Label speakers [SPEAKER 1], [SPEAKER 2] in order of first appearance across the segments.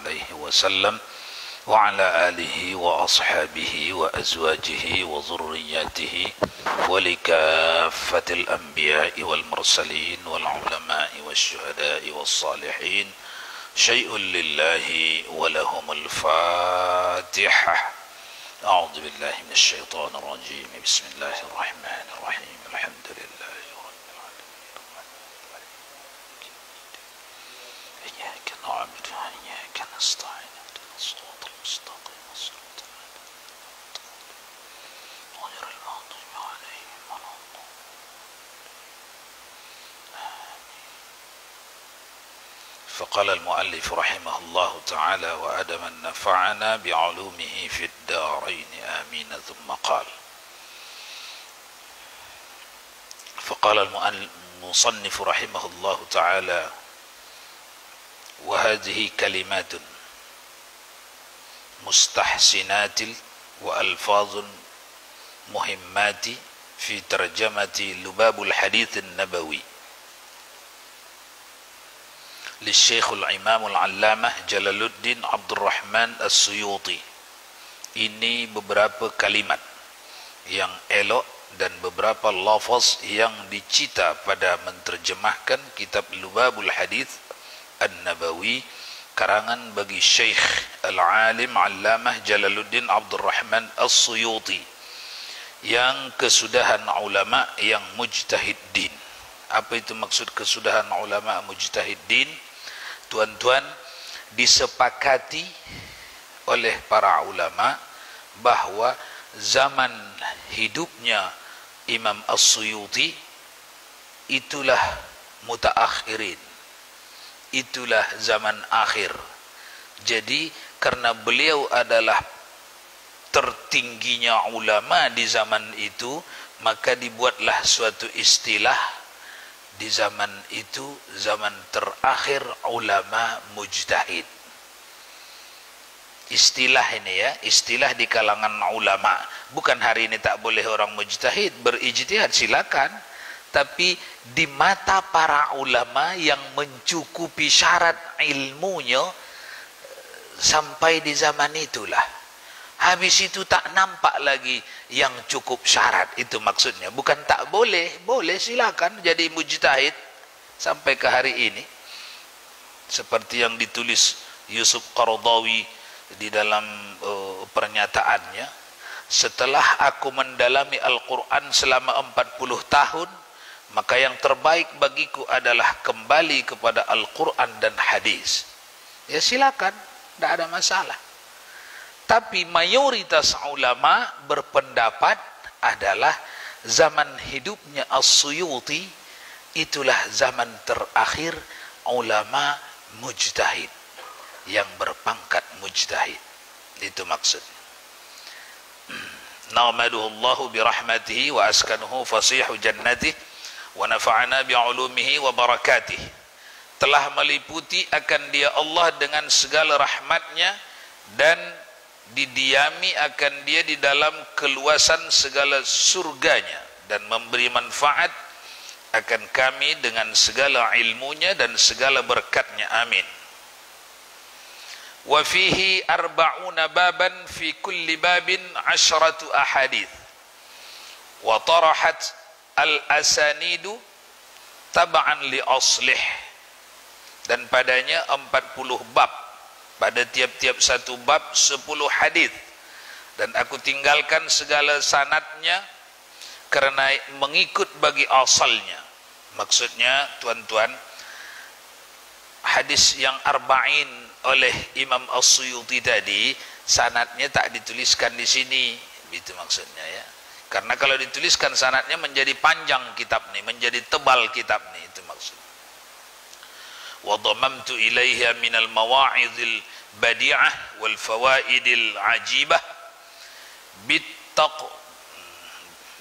[SPEAKER 1] عليه وسلم وعلى آله وأصحابه وأزواجه وذرياته ولكافة الأنبياء والمرسلين والعلماء والشهداء والصالحين شيء لله ولهم الفاتحة. أعوذ بالله من الشيطان الرجيم. بسم الله الرحمن الرحيم. الحمد لله رب العالمين. إياك نعبد وإياك نستعين اهدنا الصراط المستقيم صراط غير المغضوب عليهم ولا الضالين. فقال المؤلف رحمه الله تعالى وأدم نفعنا بعلومه في الدارين آمين. ثم قال فقال المصنف رحمه الله تعالى وهذه كلمات مستحسنات وألفاظ مهمات في ترجمة لباب الحديث النبوي للشيخ الإمام العلامة Jalaluddin Abdul Rahman As-Suyuti. Ini beberapa kalimat yang elok dan beberapa lafaz yang dicita pada menterjemahkan kitab Lubabul Hadits An-Nabawi karangan bagi Syekh Al-Alim Allamah Jalaluddin Abdul Rahman As-Suyuti yang kesudahan ulama yang mujtahiddin. Apa itu maksud kesudahan ulama mujtahiddin? Tuan-tuan, disepakati oleh para ulama bahwa zaman hidupnya Imam As-Suyuti itulah mutaakhirin, itulah zaman akhir. Jadi karena beliau adalah tertingginya ulama di zaman itu, maka dibuatlah suatu istilah di zaman itu, zaman terakhir ulama mujtahid. Istilah ini ya, istilah di kalangan ulama. Bukan hari ini tak boleh orang mujtahid berijtihad, silakan. Tapi di mata para ulama yang mencukupi syarat ilmunya sampai di zaman itulah. Habis itu tak nampak lagi yang cukup syarat. Itu maksudnya. Bukan tak boleh, boleh silakan jadi mujtahid sampai ke hari ini. Seperti yang ditulis Yusuf Qaradawi di dalam pernyataannya, setelah aku mendalami Al-Quran selama 40 tahun, maka yang terbaik bagiku adalah kembali kepada Al-Quran dan hadis. Ya silakan, tidak ada masalah. Tapi mayoritas ulama berpendapat adalah zaman hidupnya As-Suyuti itulah zaman terakhir ulama mujtahid yang berpangkat mujtahid. Itu maksudnya. Na'maduhu Allahu birahmatihi wa askanuhu fasihu jannatihi wa nafa'ana bi'ulumihi wa barakatihi. Telah meliputi akan dia Allah dengan segala rahmatnya dan didiami akan dia di dalam keluasan segala surganya, dan memberi manfaat akan kami dengan segala ilmunya dan segala berkatnya. Amin. Wa fihi arba'una baban fi kulli babin 'ashratu ahadith wa tarahat al-asanidu tab'an li aslih. Dan padanya 40 bab, pada tiap-tiap satu bab 10 hadis, dan aku tinggalkan segala sanadnya karena mengikut bagi asalnya. Maksudnya tuan-tuan, hadis yang arba'in oleh Imam As-Suyuti tadi sanadnya tak dituliskan di sini, itu maksudnya ya. Karena kalau dituliskan sanadnya menjadi panjang kitab nih, menjadi tebal kitab nih, itu maksudnya. Wa dhamamtu ilaiha minal mawa'idil badi'ah wal fawaidil ajibah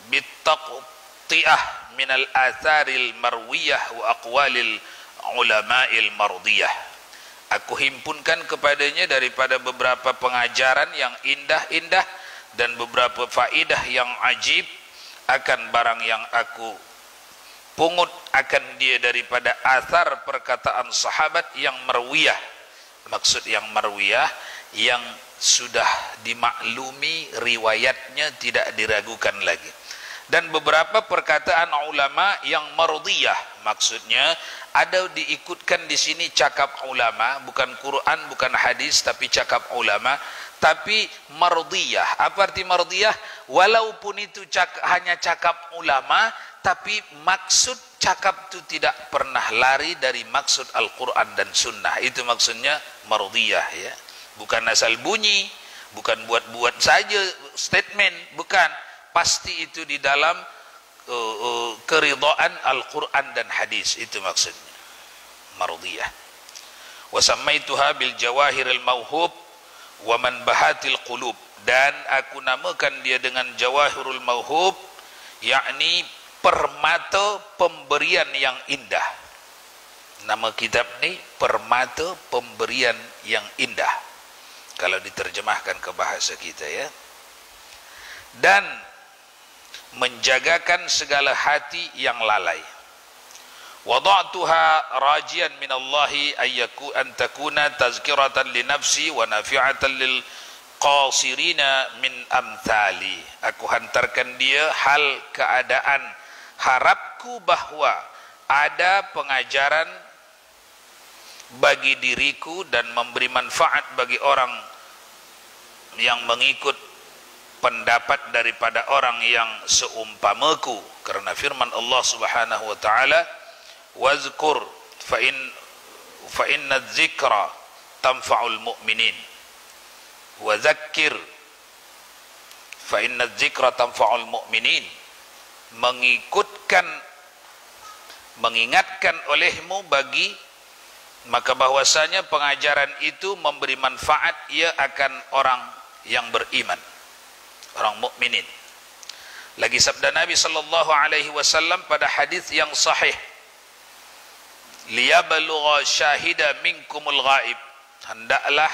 [SPEAKER 1] bittaqti'ah minal atharil marwiyah wa aqwalil ulama'il mardiyah. Aku himpunkan kepadanya daripada beberapa pengajaran yang indah-indah dan beberapa faedah yang ajib akan barang yang aku pungut akan dia daripada athar perkataan sahabat yang marwiyah, Maksud yang marwiyah yang sudah dimaklumi riwayatnya tidak diragukan lagi. Dan beberapa perkataan ulama yang mardiyah, maksudnya ada diikutkan di sini cakap ulama, bukan Quran, bukan hadis, tapi cakap ulama, tapi mardiyah. Apa arti mardiyah? Walaupun itu hanya cakap ulama, tapi maksud cakap itu tidak pernah lari dari maksud Al-Quran dan Sunnah. Itu maksudnya mardiyah, ya. Bukan asal bunyi, bukan buat-buat saja statement, bukan. Pasti itu di dalam keridhaan Al-Quran dan hadis. Itu maksudnya mardiyah. Wa sammaituha bil jawahiril mauhub wa manbahatil qulub, dan aku namakan dia dengan jawahirul mauhub, yakni permata pemberian yang indah. Nama kitab ni permata pemberian yang indah, kalau diterjemahkan ke bahasa kita, ya. Dan menjagakan segala hati yang lalai. Wada'tuha rajian minallahi ayyaku an takuna tazkiratan li nafsi wa nafi'atan lil qasirina min amthali. Aku hantarkan dia hal keadaan harapku bahwa ada pengajaran bagi diriku dan memberi manfaat bagi orang yang mengikut pendapat daripada orang yang seumpamaku, karena firman Allah Subhanahu wa taala, wazkur fa inna dzikra tanfa'ul mu'minin wa dzakkir fa inna dzikra tanfa'ul mu'minin. Mengingatkan olehmu bagi, maka bahwasanya pengajaran itu memberi manfaat ia akan orang yang beriman, orang mukminin. Lagi sabda Nabi sallallahu alaihi wasallam pada hadis yang sahih, liyablugha syahida minkumul ghaib, hendaklah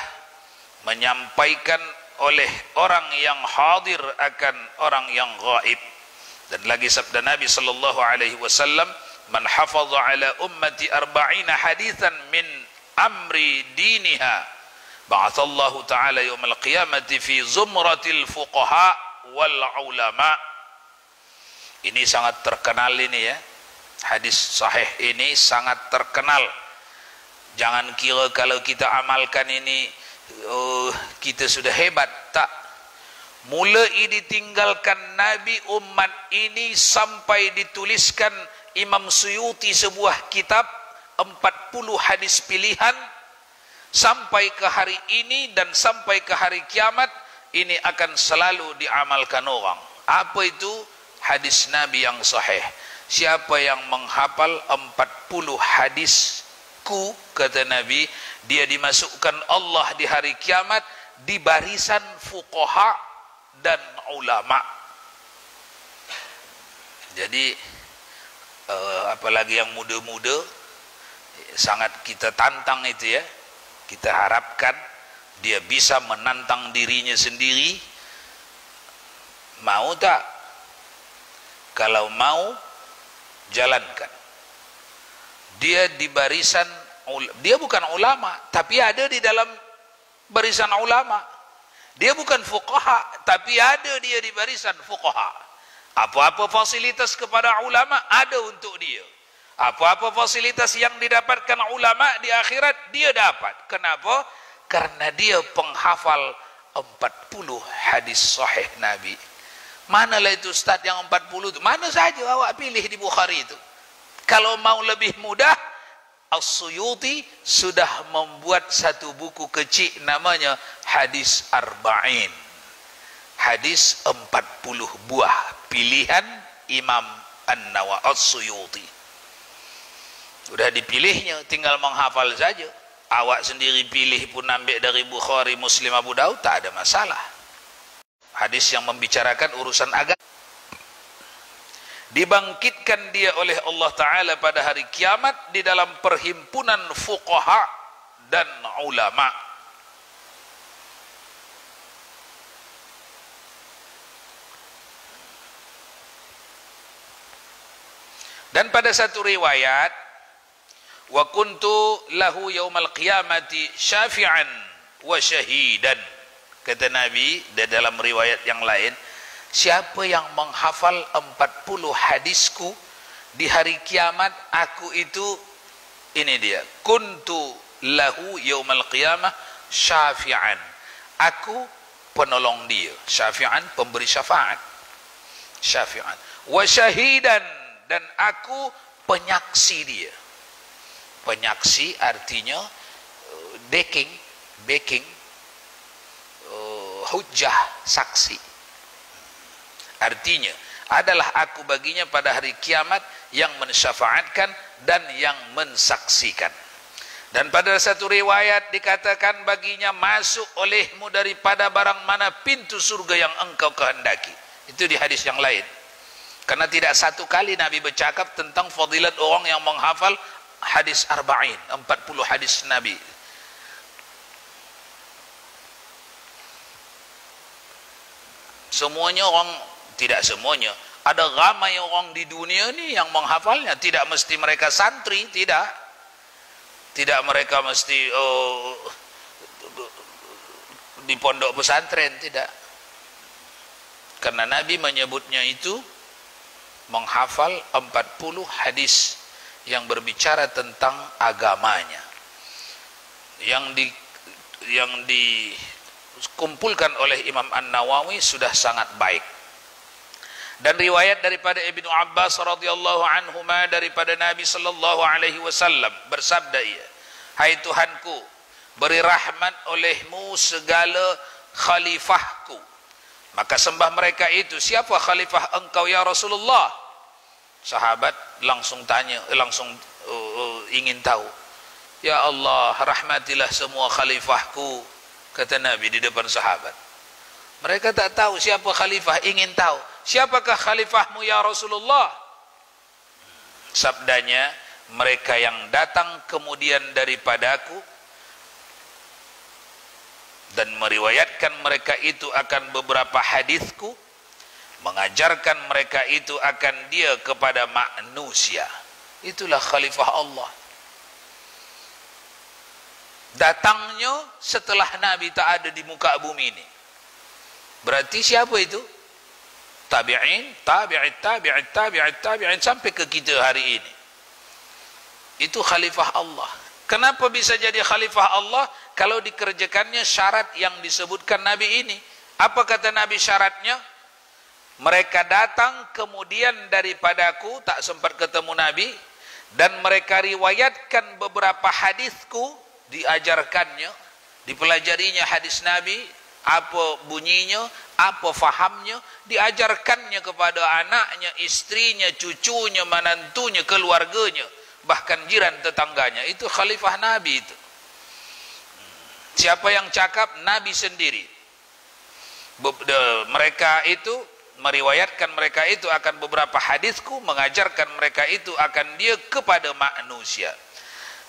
[SPEAKER 1] menyampaikan oleh orang yang hadir akan orang yang ghaib. Dan lagi sabda Nabi sallallahu alaihi wasallam, man hafaza ala ummati 40 hadithan min amri diniha ba'athallahu ta'ala yawmal qiyamati fi zumratil fuqaha wal ulama. Ini sangat terkenal ini, ya. Hadis sahih ini sangat terkenal. Jangan kira kalau kita amalkan ini kita sudah hebat. Tak. Mulai ditinggalkan Nabi umat ini sampai dituliskan Imam Suyuti sebuah kitab 40 hadis pilihan, sampai ke hari ini dan sampai ke hari kiamat ini akan selalu diamalkan orang. Apa itu? Hadis Nabi yang sahih. Siapa yang menghafal 40 hadisku, kata Nabi, dia dimasukkan Allah di hari kiamat di barisan fuqaha dan ulama. Jadi apalagi yang muda-muda, sangat kita tantang itu, ya. Kita harapkan dia bisa menantang dirinya sendiri. Mau tak? Kalau mau, jalankan. Dia di barisan, dia bukan ulama, tapi ada di dalam barisan ulama. Dia bukan fuqaha, tapi ada dia di barisan fuqaha. Apa-apa fasilitas kepada ulama ada untuk dia. Apa-apa fasilitas yang didapatkan ulama di akhirat dia dapat. Kenapa? Karena dia penghafal 40 hadis sahih Nabi. Manalah itu Ustaz yang 40 itu? Mana saja awak pilih di Bukhari itu. Kalau mau lebih mudah, As-Suyuti sudah membuat satu buku kecil namanya Hadis Arba'in. Hadis 40 buah pilihan Imam An-Nawawi As-Suyuti. Sudah dipilihnya, tinggal menghafal saja. Awak sendiri pilih pun ambil dari Bukhari, Muslim, Abu Daud, tak ada masalah. Hadis yang membicarakan urusan agama. Dibangkitkan dia oleh Allah Ta'ala pada hari kiamat di dalam perhimpunan fuqaha dan ulama. Dan pada satu riwayat, wa kuntu lahu yaumal qiyamati syafi'an wa syahidan. Kata Nabi dalam riwayat yang lain, siapa yang menghafal 40 hadisku di hari kiamat, aku itu, ini dia, kuntu lahu yaumal qiyamah syafi'an, aku penolong dia. Syafi'an, pemberi syafaat. Syafi'an wa syahidan, dan aku penyaksi dia. Penyaksi artinya backing, hujjah, saksi. Artinya adalah aku baginya pada hari kiamat yang mensyafaatkan dan yang mensaksikan. Dan pada satu riwayat dikatakan baginya, masuk olehmu daripada barang mana pintu surga yang engkau kehendaki. Itu di hadis yang lain. Karena tidak satu kali Nabi bercakap tentang fadilat orang yang menghafal hadis arba'in, 40 hadis Nabi. Semuanya orang, tidak semuanya, ada ramai orang di dunia ni yang menghafalnya. Tidak mesti mereka santri, tidak mereka mesti di pondok pesantren, tidak. Karena Nabi menyebutnya itu menghafal 40 hadis yang berbicara tentang agamanya, yang dikumpulkan oleh Imam An-Nawawi sudah sangat baik. Dan riwayat daripada Ibnu Abbas radhiyallahu anhuma daripada Nabi sallallahu alaihi wasallam bersabda ia, hai Tuhanku, beri rahmat olehmu segala khalifahku. Maka sembah mereka itu, siapa khalifah engkau ya Rasulullah? Sahabat langsung tanya, ingin tahu. Ya Allah, rahmatilah semua khalifahku, kata Nabi di depan sahabat. Mereka tak tahu siapa khalifah, ingin tahu, siapakah khalifahmu ya Rasulullah? Sabdanya, mereka yang datang kemudian daripadaku dan meriwayatkan mereka itu akan beberapa hadisku, mengajarkan mereka itu akan dia kepada manusia. Itulah khalifah Allah. Datangnya setelah Nabi tak ada di muka bumi ini. Berarti siapa itu? Tabi'in sampai ke kita hari ini. Itu khalifah Allah. Kenapa bisa jadi khalifah Allah? Kalau dikerjakannya syarat yang disebutkan Nabi ini. Apa kata Nabi syaratnya? Mereka datang kemudian daripadaku, tak sempat ketemu Nabi, dan mereka riwayatkan beberapa hadisku, diajarkannya, dipelajarinya hadis Nabi, apa bunyinya, apa fahamnya, diajarkannya kepada anaknya, istrinya, cucunya, menantunya, keluarganya, bahkan jiran tetangganya. Itu khalifah Nabi itu. Siapa yang cakap? Nabi sendiri. Mereka itu meriwayatkan mereka itu akan beberapa hadisku, mengajarkan mereka itu akan dia kepada manusia.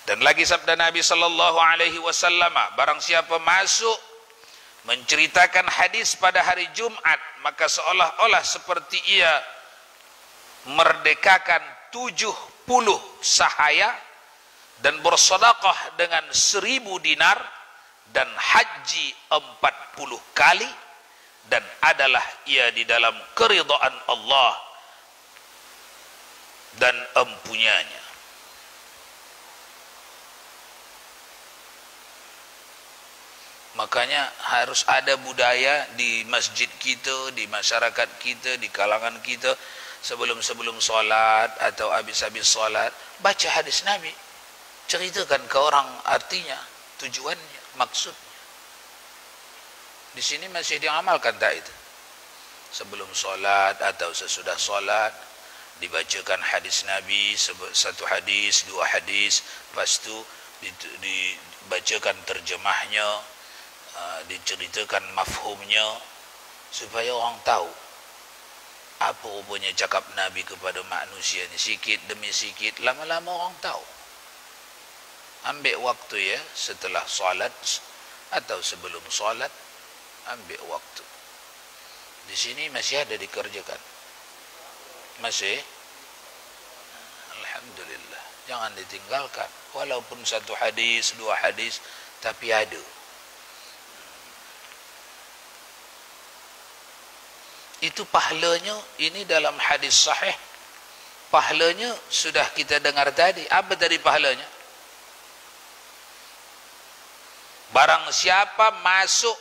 [SPEAKER 1] Dan lagi sabda Nabi sallallahu alaihi wasallam, barang siapa masuk menceritakan hadis pada hari Jumat, maka seolah-olah seperti ia merdekakan 70 sahaya dan bersedekah dengan 1000 dinar dan haji 40 kali, dan adalah ia di dalam keridhaan Allah dan empunyanya. Makanya harus ada budaya di masjid kita, di masyarakat kita, di kalangan kita, sebelum solat atau habis solat, baca hadis Nabi, ceritakan ke orang artinya, tujuannya, maksudnya. Di sini masih diamalkan tak itu? Sebelum solat atau sesudah solat dibacakan hadis Nabi, satu hadis, dua hadis, lepas tu dibacakan terjemahnya, diceritakan mafhumnya, supaya orang tahu apa rupanya cakap Nabi kepada manusia ni. Sikit demi sikit, lama-lama orang tahu. Ambil waktu ya, setelah solat atau sebelum solat, ambil waktu. Di sini masih ada dikerjakan. Masih? Alhamdulillah. Alhamdulillah, jangan ditinggalkan. Walaupun satu hadis, dua hadis, tapi ada. Itu pahalanya, ini dalam hadis sahih. Pahalanya sudah kita dengar tadi. Apa tadi pahalanya? Barang siapa masuk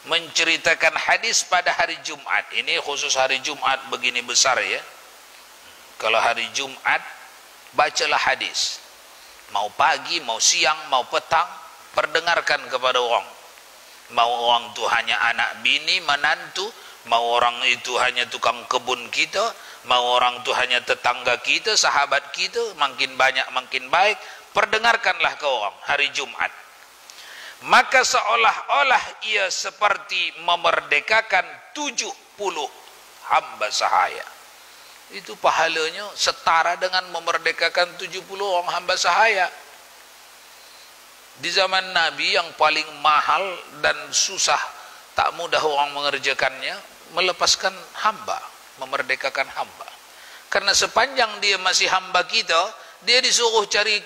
[SPEAKER 1] menceritakan hadis pada hari Jumat, ini khusus hari Jumat begini besar ya. Kalau hari Jumat, bacalah hadis. Mau pagi, mau siang, mau petang, perdengarkan kepada orang. Mau orang itu hanya anak bini, menantu, mau orang itu hanya tukang kebun kita, mau orang itu hanya tetangga kita, sahabat kita, makin banyak makin baik, perdengarkanlah ke orang hari Jumat. Maka seolah-olah ia seperti memerdekakan 70 hamba sahaya. Itu pahalanya setara dengan memerdekakan 70 orang hamba sahaya. Di zaman Nabi yang paling mahal dan susah, tak mudah orang mengerjakannya, melepaskan hamba, memerdekakan hamba. Karena sepanjang dia masih hamba kita, dia disuruh cari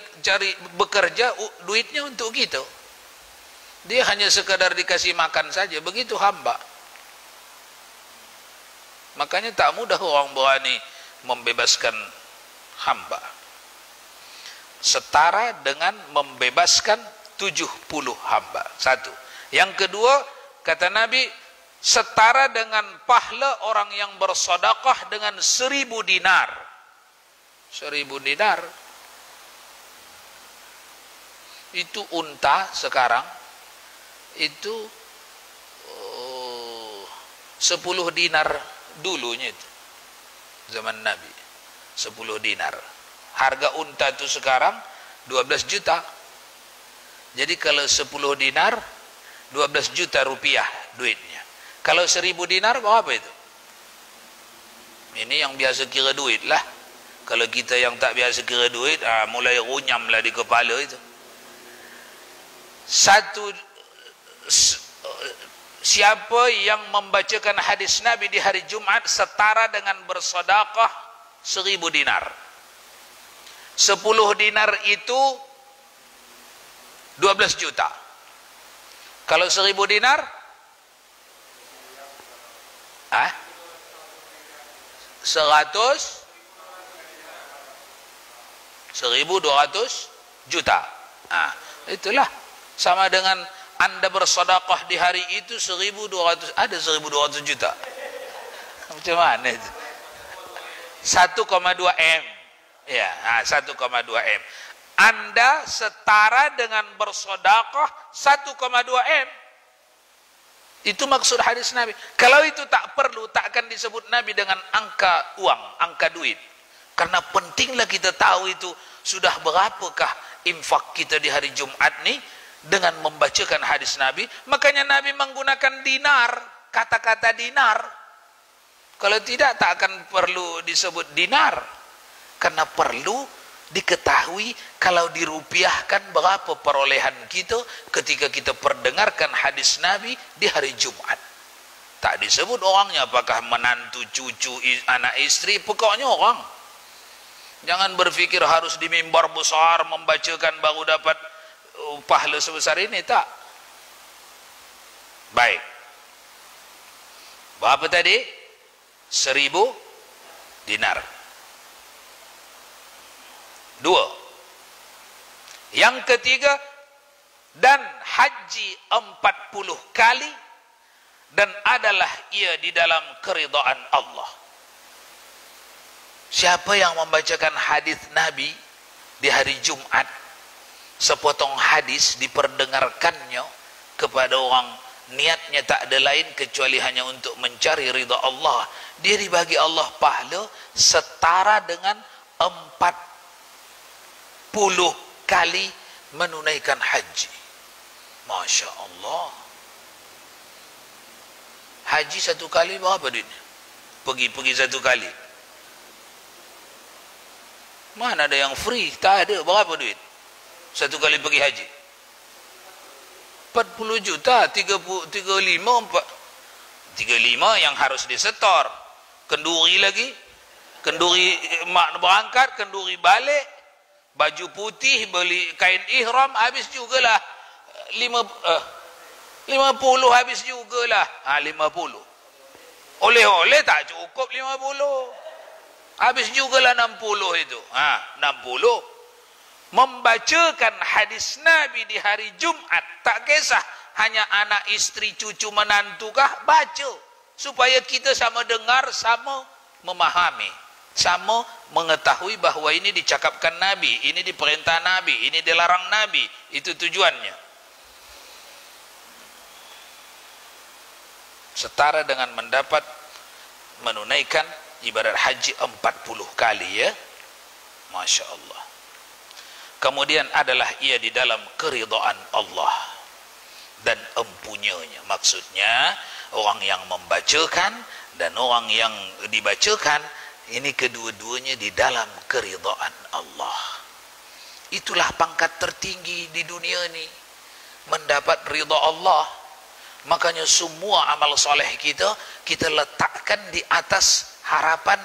[SPEAKER 1] bekerja, duitnya untuk kita. Dia hanya sekadar dikasih makan saja, begitu hamba. Makanya tak mudah orang berani membebaskan hamba. Setara dengan membebaskan 70 hamba. Satu. Yang kedua, kata Nabi, setara dengan pahala orang yang bersedekah dengan 1000 dinar. 1000 dinar. Itu unta sekarang. Itu 10 dinar dulunya itu. Zaman Nabi. 10 dinar. Harga unta itu sekarang 12 juta. Jadi kalau 10 dinar 12 juta rupiah duitnya. Kalau 1000 dinar berapa itu? Ini yang biasa kira duit lah. Kalau kita yang tak biasa kira duit, mulai runyam lah di kepala itu. Siapa yang membacakan hadis Nabi di hari Jumat setara dengan bersedekah 1000 dinar. 10 dinar itu 12 juta. Kalau 1000 dinar 1200 juta. Itulah sama dengan Anda bersedekah di hari itu 1200, ada 1200 juta. Macam mana itu? 1,2 M. Ya, 1,2 M. Anda setara dengan bersedekah 1,2 M. Itu maksud hadis Nabi. Kalau itu tak perlu, tak akan disebut Nabi dengan angka uang, angka duit. Karena pentinglah kita tahu itu sudah berapakah infak kita di hari Jumat nih dengan membacakan hadis Nabi. Makanya Nabi menggunakan dinar, kata-kata dinar. Kalau tidak, tak akan perlu disebut dinar. Karena perlu diketahui kalau dirupiahkan berapa perolehan kita ketika kita perdengarkan hadis Nabi di hari Jumat. Tak disebut orangnya apakah menantu, cucu, anak istri, pokoknya orang. Jangan berfikir harus di mimbar besar membacakan baru dapat pahala sebesar ini, tak. Baik. Berapa tadi? 1000 dinar. 2. Yang ketiga, dan haji 40 kali, dan adalah ia di dalam keridhaan Allah. Siapa yang membacakan hadis Nabi di hari Jumat, sepotong hadis diperdengarkannya kepada orang, niatnya tak ada lain kecuali hanya untuk mencari ridha Allah, dia dibagi Allah pahala setara dengan 40 kali menunaikan haji. Masya Allah. Haji satu kali berapa duitnya? Pergi satu kali. Mana ada yang free? Tak ada. Berapa duit satu kali pergi haji? 40 juta, 35 yang harus disetor, kenduri lagi. kenduri mak berangkat, kenduri balik, baju putih, beli kain ihram, habis jugalah 50 habis jugalah. 50. Oleh-oleh tak cukup 50. Habis jugalah 60 itu. 60. Membacakan hadis Nabi di hari Jumat, tak kisah hanya anak, istri, cucu, menantukah, baca supaya kita sama dengar, sama memahami, sama mengetahui bahawa ini dicakapkan Nabi, ini diperintah Nabi, ini dilarang Nabi. Itu tujuannya. Setara dengan menunaikan ibadat haji 40 kali, ya. Masya Allah. Kemudian adalah ia di dalam keridhaan Allah dan empunyanya. Maksudnya orang yang membacakan dan orang yang dibacakan, ini kedua-duanya di dalam keridhaan Allah. Itulah pangkat tertinggi di dunia ini, mendapat ridha Allah. Makanya semua amal soleh kita letakkan di atas harapan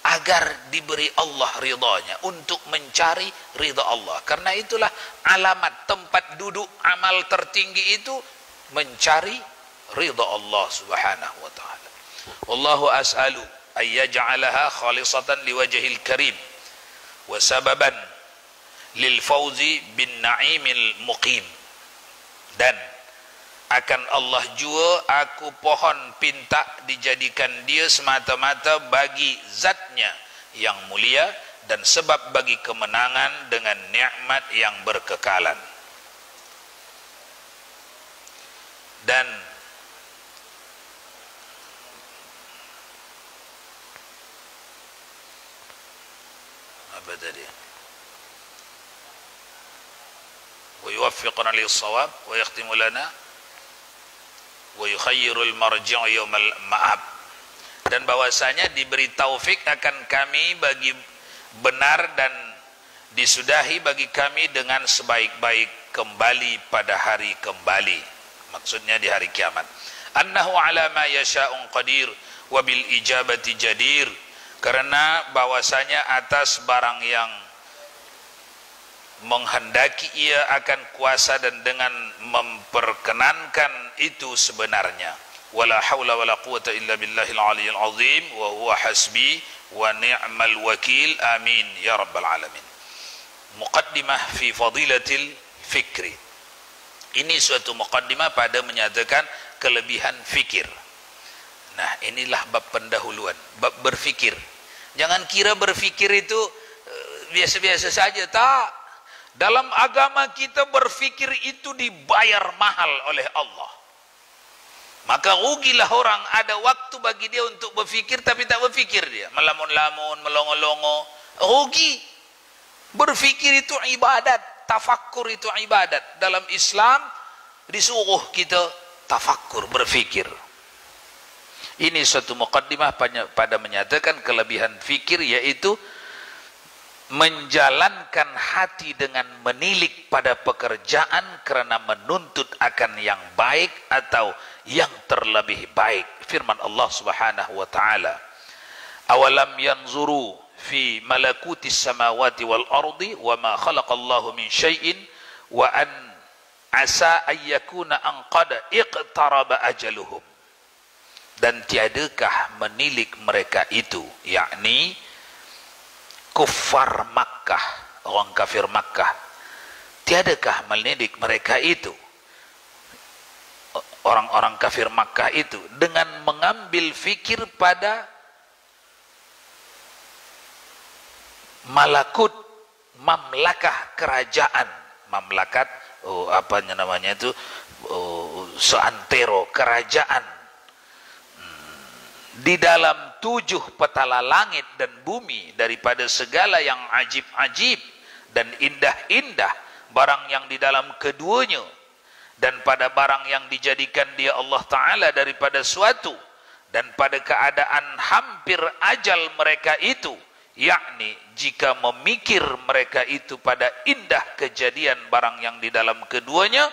[SPEAKER 1] agar diberi Allah ridhanya, untuk mencari ridha Allah. Karena itulah alamat tempat duduk amal tertinggi itu mencari ridha Allah Subhanahu wa taala. Wallahu as'alu ay yaj'alaha khalisatan liwajhil karim wa sababan lil fauzi bin na'imil muqim. Dan akan Allah jua aku pohon pinta dijadikan dia semata-mata bagi zatnya yang mulia dan sebab bagi kemenangan dengan nikmat yang berkekalan. Dan apa tadi? Wa yuwaffiquna lis-shawab wa yakhtimu lana wa yukhayyirul marji'u yaumal ma'ab. Dan bahwasanya diberi taufik akan kami bagi benar dan disudahi bagi kami dengan sebaik-baik kembali pada hari kembali. Maksudnya di hari kiamat. Annahu ala ma yasha'un qadir wa bil ijabati jadir. Karena bahwasanya atas barang yang menghendaki ia akan kuasa dan dengan memperkenankan itu sebenarnya. Wala haula wala quwata illa billahil aliyil azim wa huwa hasbi wa ni'mal wakil. Amin ya rabbal alamin. Muqaddimah fi fadilatil fikri. Ini suatu muqaddimah pada menyatakan kelebihan fikir. Nah, inilah bab pendahuluan, bab berfikir. Jangan kira berfikir itu biasa-biasa saja, tak. Dalam agama kita berfikir itu dibayar mahal oleh Allah. Maka rugilah orang ada waktu bagi dia untuk berfikir tapi tak berfikir dia. Melamun-lamun, melongo-longo. Rugi. Berfikir itu ibadat. Tafakkur itu ibadat. Dalam Islam disuruh kita tafakkur, berfikir. Ini suatu muqaddimah pada menyatakan kelebihan fikir, yaitu menjalankan hati dengan menilik pada pekerjaan karena menuntut akan yang baik atau yang terlebih baik. Firman Allah Subhanahu wa taala, awalam yanzuru fi malakutis samawati wal ardi wa ma khalaqallahu min syai'in wa an asa ayyakuna an qad iqtaraba ajaluhum. Dan tiadakah menilik mereka itu, yakni kuffar Makkah, orang kafir Makkah, tiadakah menilik mereka itu, orang-orang kafir Makkah itu, dengan mengambil fikir pada malakut, mamlakah kerajaan, mamlakat, apanya namanya itu, seantero kerajaan di dalam 7 petala langit dan bumi, daripada segala yang ajib-ajib dan indah-indah, barang yang di dalam keduanya, dan pada barang yang dijadikan dia Allah Ta'ala daripada suatu, dan pada keadaan hampir ajal mereka itu, yakni jika memikir mereka itu pada indah kejadian barang yang di dalam keduanya,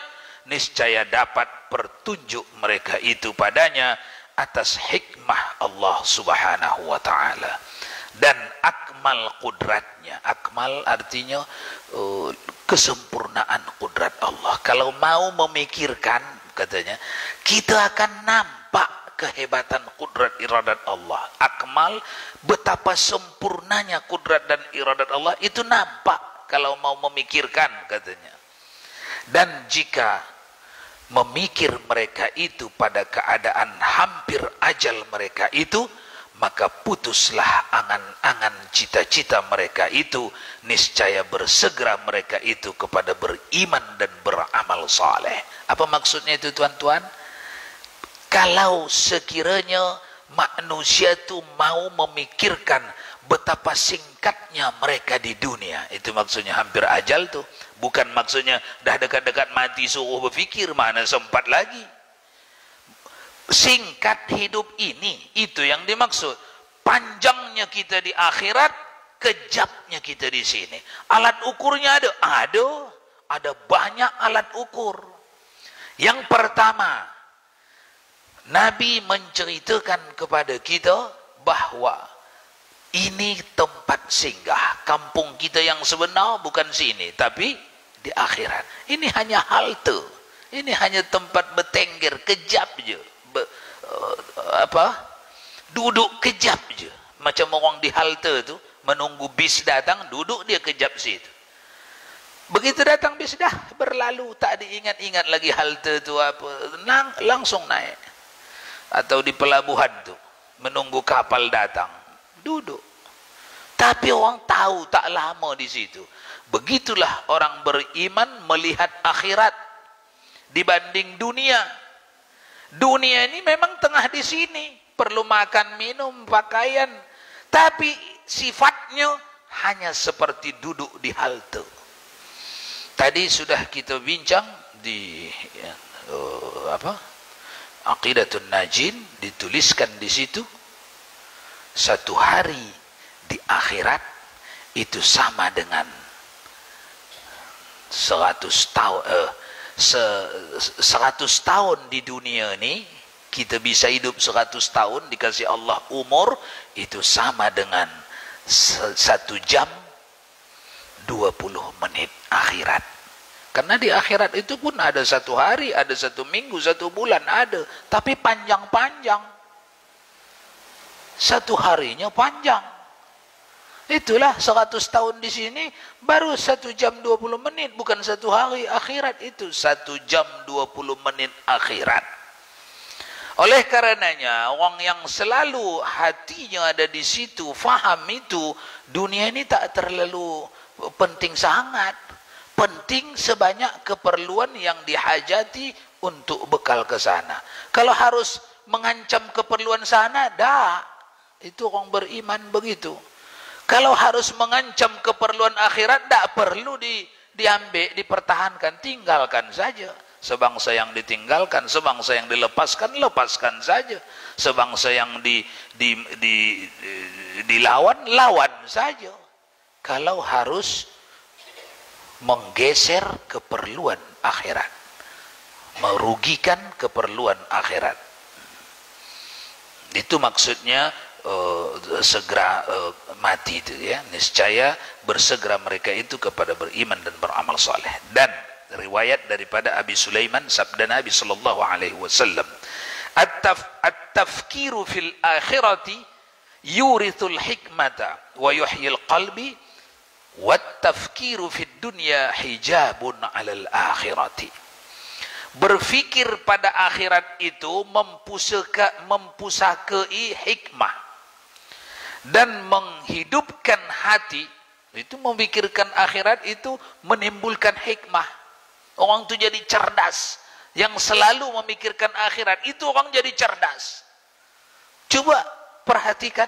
[SPEAKER 1] niscaya dapat petunjuk mereka itu padanya atas hikmah Allah Subhanahu wa taala. dan akmal kudratnya. Akmal artinya kesempurnaan kudrat Allah. Kalau mau memikirkan, katanya, kita akan nampak kehebatan kudrat iradat Allah. Akmal, betapa sempurnanya kudrat dan iradat Allah, itu nampak kalau mau memikirkan, katanya. Dan jika memikir mereka itu pada keadaan hampir ajal mereka itu, maka putuslah angan-angan cita-cita mereka itu, niscaya bersegera mereka itu kepada beriman dan beramal saleh. Apa maksudnya itu, tuan-tuan? Kalau sekiranya manusia itu mau memikirkan betapa singkatnya mereka di dunia, itu maksudnya hampir ajal tuh. Bukan maksudnya dah dekat-dekat mati suruh berfikir, mana sempat lagi. Singkat hidup ini, itu yang dimaksud. Panjangnya kita di akhirat, kejapnya kita di sini. Alat ukurnya ada banyak alat ukur. Yang pertama, Nabi menceritakan kepada kita bahwa ini tempat singgah. Kampung kita yang sebenar bukan sini, tapi di akhirat. Ini hanya halte. Ini hanya tempat bertengger, kejap je. Duduk kejap je. Macam orang di halte tu, menunggu bis datang, duduk dia kejap situ. Begitu datang bis dah berlalu, tak diingat-ingat lagi halte tu apa. Langsung naik. Atau di pelabuhan tu, menunggu kapal datang, duduk. Tapi orang tahu tak lama di situ. Begitulah orang beriman melihat akhirat dibanding dunia. Dunia ini memang tengah di sini, perlu makan, minum, pakaian, tapi sifatnya hanya seperti duduk di halte. Tadi sudah kita bincang di Aqidatun Najin, dituliskan di situ, satu hari di akhirat itu sama dengan 100 tahun di dunia ini. Kita bisa hidup 100 tahun, dikasih Allah umur, itu sama dengan 1 jam 20 menit akhirat. Karena di akhirat itu pun ada 1 hari, ada 1 minggu, 1 bulan, ada. Tapi panjang-panjang. 1 harinya panjang. Itulah 100 tahun di sini, baru 1 jam 20 menit. Bukan 1 hari akhirat itu. 1 jam 20 menit akhirat. Oleh karenanya, orang yang selalu hatinya ada di situ, faham itu, dunia ini tak terlalu penting sangat. Penting sebanyak keperluan yang dihajati untuk bekal ke sana. Kalau harus mengancam keperluan sana, dah. Itu orang beriman begitu. Kalau harus mengancam keperluan akhirat, tak perlu diambil, dipertahankan, tinggalkan saja. Sebangsa yang ditinggalkan, sebangsa yang dilepaskan, lepaskan saja. Sebangsa yang dilawan, lawan saja. Kalau harus menggeser keperluan akhirat, merugikan keperluan akhirat, itu maksudnya segera mati itu, ya. Niscaya bersegera mereka itu kepada beriman dan beramal saleh. Dan riwayat daripada Abi Sulaiman, sabda Nabi sallallahu alaihi wasallam, at-tafkiru fil akhirati yurithul hikmata wa yuhyil qalbi, wat-tafkiru fid dunya hijabun 'alal akhirati. Berfikir pada akhirat itu mempusakai hikmah dan menghidupkan hati. Itu memikirkan akhirat itu menimbulkan hikmah. Orang itu jadi cerdas. Yang selalu memikirkan akhirat itu orang jadi cerdas. Coba perhatikan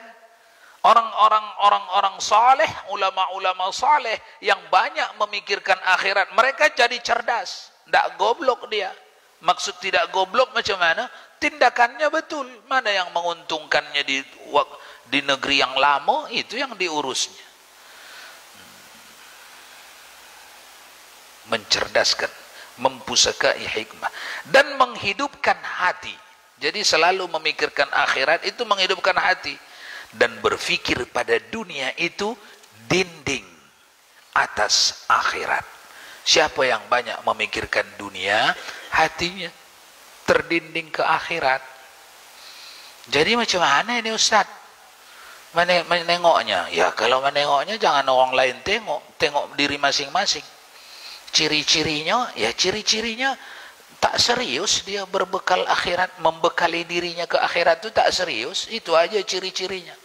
[SPEAKER 1] orang-orang saleh, ulama-ulama saleh yang banyak memikirkan akhirat, mereka jadi cerdas, tidak goblok dia. Maksud tidak goblok macam mana? Tindakannya betul. Mana yang menguntungkannya di negeri yang lama, itu yang diurusnya. Mencerdaskan, mempusakai hikmah dan menghidupkan hati. Jadi selalu memikirkan akhirat itu menghidupkan hati. dan berfikir pada dunia itu dinding atas akhirat. Siapa yang banyak memikirkan dunia, hatinya terdinding ke akhirat. Jadi macam mana ini Ustaz menengoknya? Ya kalau menengoknya jangan orang lain tengok diri masing-masing. Ciri-cirinya, ya ciri-cirinya tak serius dia berbekal akhirat, membekali dirinya ke akhirat itu tak serius. Itu aja ciri-cirinya.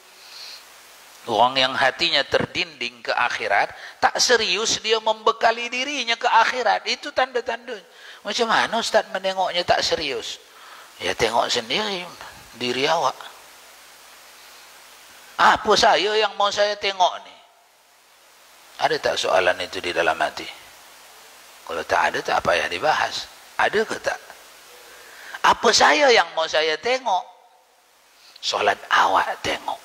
[SPEAKER 1] Orang yang hatinya terdinding ke akhirat, tak serius dia membekali dirinya ke akhirat. Itu tanda-tanda. Macam mana Ustaz menengoknya tak serius? Ya tengok sendiri diri awak. Apa saya yang mau saya tengok ni? Ada tak soalan itu di dalam hati? Kalau tak ada, tak payah dibahas. Ada ke tak? Apa saya yang mau saya tengok? Solat awak tengok.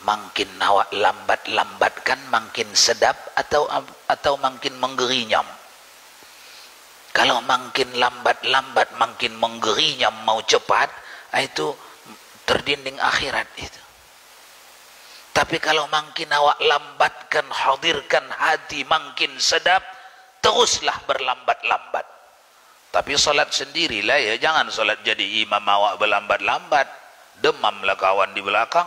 [SPEAKER 1] Makin awak lambat-lambatkan makin sedap atau makin menggerinyam. Kalau makin lambat-lambat makin menggerinyam mau cepat, itu terdinding akhirat itu. Tapi kalau makin awak lambatkan, hadirkan hati makin sedap, teruslah berlambat-lambat. Tapi solat sendirilah ya, jangan solat jadi imam awak berlambat-lambat, demamlah kawan di belakang.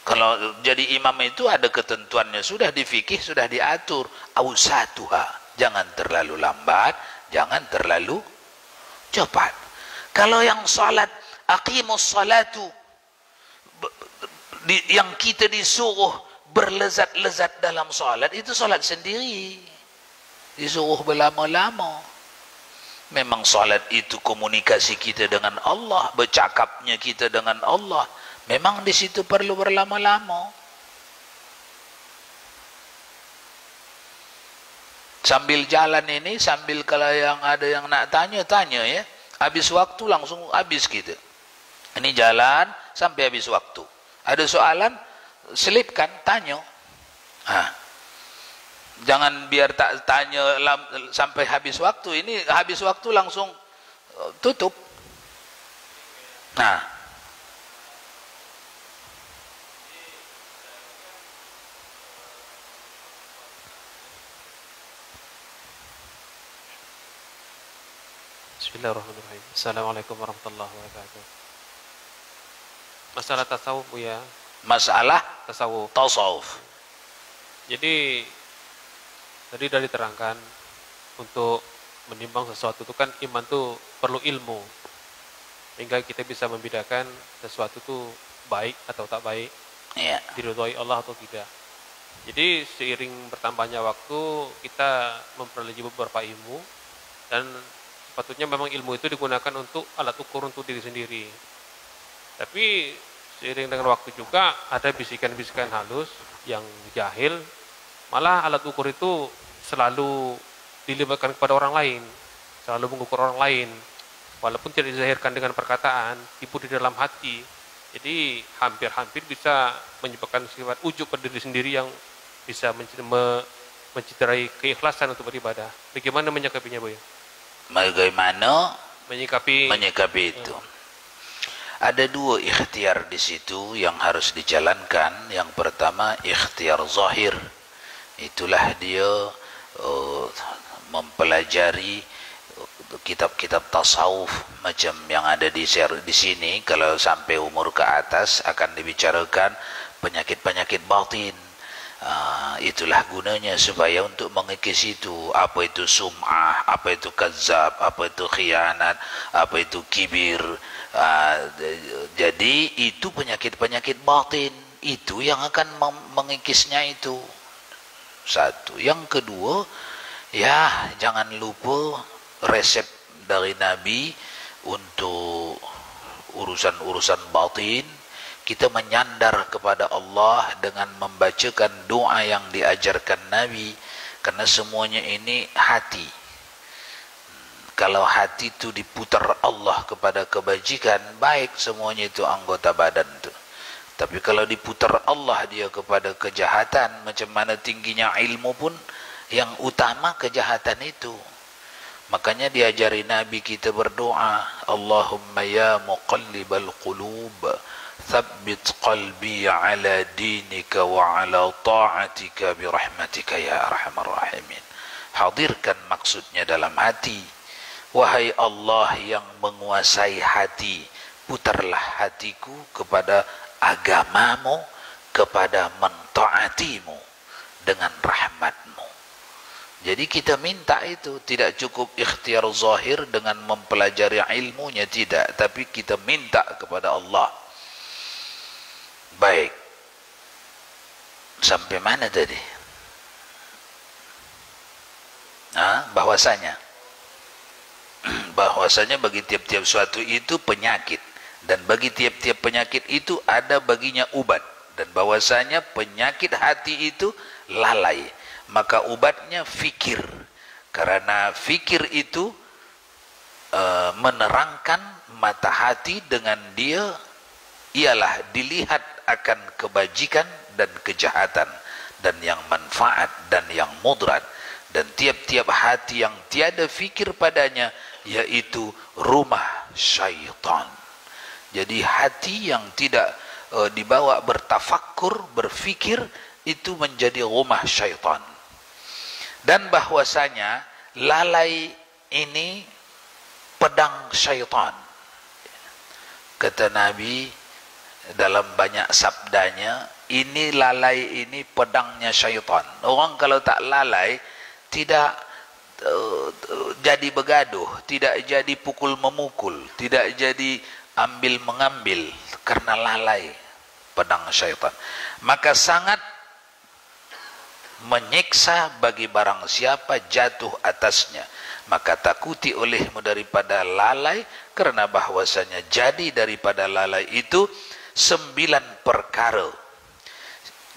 [SPEAKER 1] Kalau jadi imam itu ada ketentuannya, sudah di fikih, sudah diatur. Ausatuha, jangan terlalu lambat, jangan terlalu cepat. Kalau yang salat aqimus salatu, yang kita disuruh berlezat-lezat dalam salat, itu salat sendiri. Disuruh berlama-lama. Memang salat itu komunikasi kita dengan Allah, bercakapnya kita dengan Allah. Memang di situ perlu berlama-lama. Sambil jalan ini, sambil kalau yang ada yang nak tanya ya. Habis waktu langsung habis kita. Ini jalan sampai habis waktu. Ada soalan, selipkan, tanya. Jangan biar tak tanya sampai habis waktu. Ini habis waktu langsung tutup. Nah.
[SPEAKER 2] Bismillahirrahmanirrahim. Assalamualaikum warahmatullahi wabarakatuh. Masalah tasawuf ya.
[SPEAKER 1] Masalah tasawuf.
[SPEAKER 2] Jadi tadi sudah diterangkan, untuk menimbang sesuatu itu kan iman itu perlu ilmu, sehingga kita bisa membedakan sesuatu itu baik atau tak baik, diridhoi Allah atau tidak. Jadi seiring bertambahnya waktu kita memperoleh beberapa ilmu, dan sepatutnya memang ilmu itu digunakan untuk alat ukur untuk diri sendiri. Tapi seiring dengan waktu juga ada bisikan-bisikan halus yang jahil, malah alat ukur itu selalu dilibatkan kepada orang lain, selalu mengukur orang lain, walaupun tidak dizahirkan dengan perkataan, tipu di dalam hati. Jadi hampir-hampir bisa menyebabkan sifat ujub pada diri sendiri yang bisa mencederai keikhlasan untuk beribadah. Bagaimana menyikapinya, Bu?
[SPEAKER 1] Bagaimana
[SPEAKER 2] menyikapi
[SPEAKER 1] itu? Ada dua ikhtiar di situ yang harus dijalankan. Yang pertama ikhtiar zahir. Itulah dia mempelajari kitab-kitab tasawuf macam yang ada di sini. Kalau sampai umur ke atas akan dibicarakan penyakit-penyakit batin. Itulah gunanya supaya untuk mengikis itu, apa itu sum'ah, apa itu kadzab, apa itu khianat, apa itu kibir. Jadi itu penyakit-penyakit batin, itu yang akan mengikisnya itu. Satu. Yang kedua, ya jangan lupa resep dari Nabi untuk urusan-urusan batin. Kita menyandar kepada Allah dengan membacakan doa yang diajarkan Nabi, karena semuanya ini hati. Kalau hati itu diputar Allah kepada kebajikan, baik semuanya itu anggota badan itu. Tapi kalau diputar Allah dia kepada kejahatan, macam mana tingginya ilmu pun, yang utama kejahatan itu. Makanya diajari Nabi kita berdoa, Allahumma ya muqallibal qulub, thabbit qalbi ala dinika wa ala ta'atika birahmatika ya arhamar rahimin. Hadirkan maksudnya dalam hati. Wahai Allah yang menguasai hati, putarlah hatiku kepada agamamu, kepada mentaatimu dengan rahmatmu. Jadi kita minta itu, tidak cukup ikhtiar zahir dengan mempelajari ilmunya, tidak, tapi kita minta kepada Allah. Baik, sampai mana tadi? Bahwasanya bagi tiap-tiap suatu itu penyakit, dan bagi tiap-tiap penyakit itu ada baginya ubat, dan bahwasanya penyakit hati itu lalai, maka ubatnya fikir, karena fikir itu menerangkan mata hati, dengan dia ialah dilihat akan kebajikan dan kejahatan, dan yang manfaat dan yang mudarat. Dan tiap-tiap hati yang tiada fikir padanya, yaitu rumah syaitan. Jadi hati yang tidak dibawa bertafakkur, berfikir, itu menjadi rumah syaitan. Dan bahwasanya lalai ini pedang syaitan. Kata Nabi dalam banyak sabdanya, ini lalai ini pedangnya syaitan. Orang kalau tak lalai, tidak jadi begaduh, tidak jadi pukul memukul, tidak jadi ambil mengambil, karena lalai pedang syaitan. Maka sangat menyiksa bagi barang siapa jatuh atasnya. Maka takuti olehmu daripada lalai, karena bahwasanya jadi daripada lalai itu 9 perkara.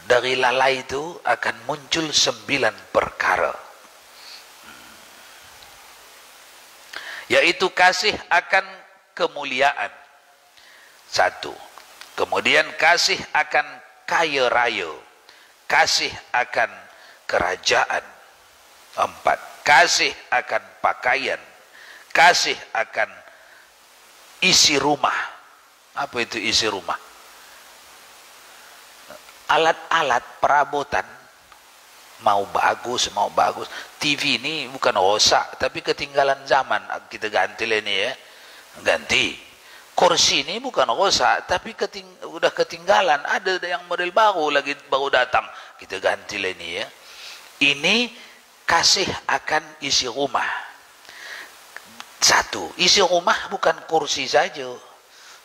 [SPEAKER 1] Dari lalai itu akan muncul 9 perkara, yaitu kasih akan kemuliaan, 1. Kemudian kasih akan kaya raya, kasih akan kerajaan, 4. Kasih akan pakaian, kasih akan isi rumah. Apa itu isi rumah? Alat-alat perabotan, mau bagus. TV ini bukan rosak, tapi ketinggalan zaman, kita ganti lah ini ya, ganti. Kursi ini bukan rosak, tapi udah ketinggalan, ada yang model baru lagi, baru datang, kita ganti lah ini ya. Ini kasih akan isi rumah. 1. Isi rumah bukan kursi saja,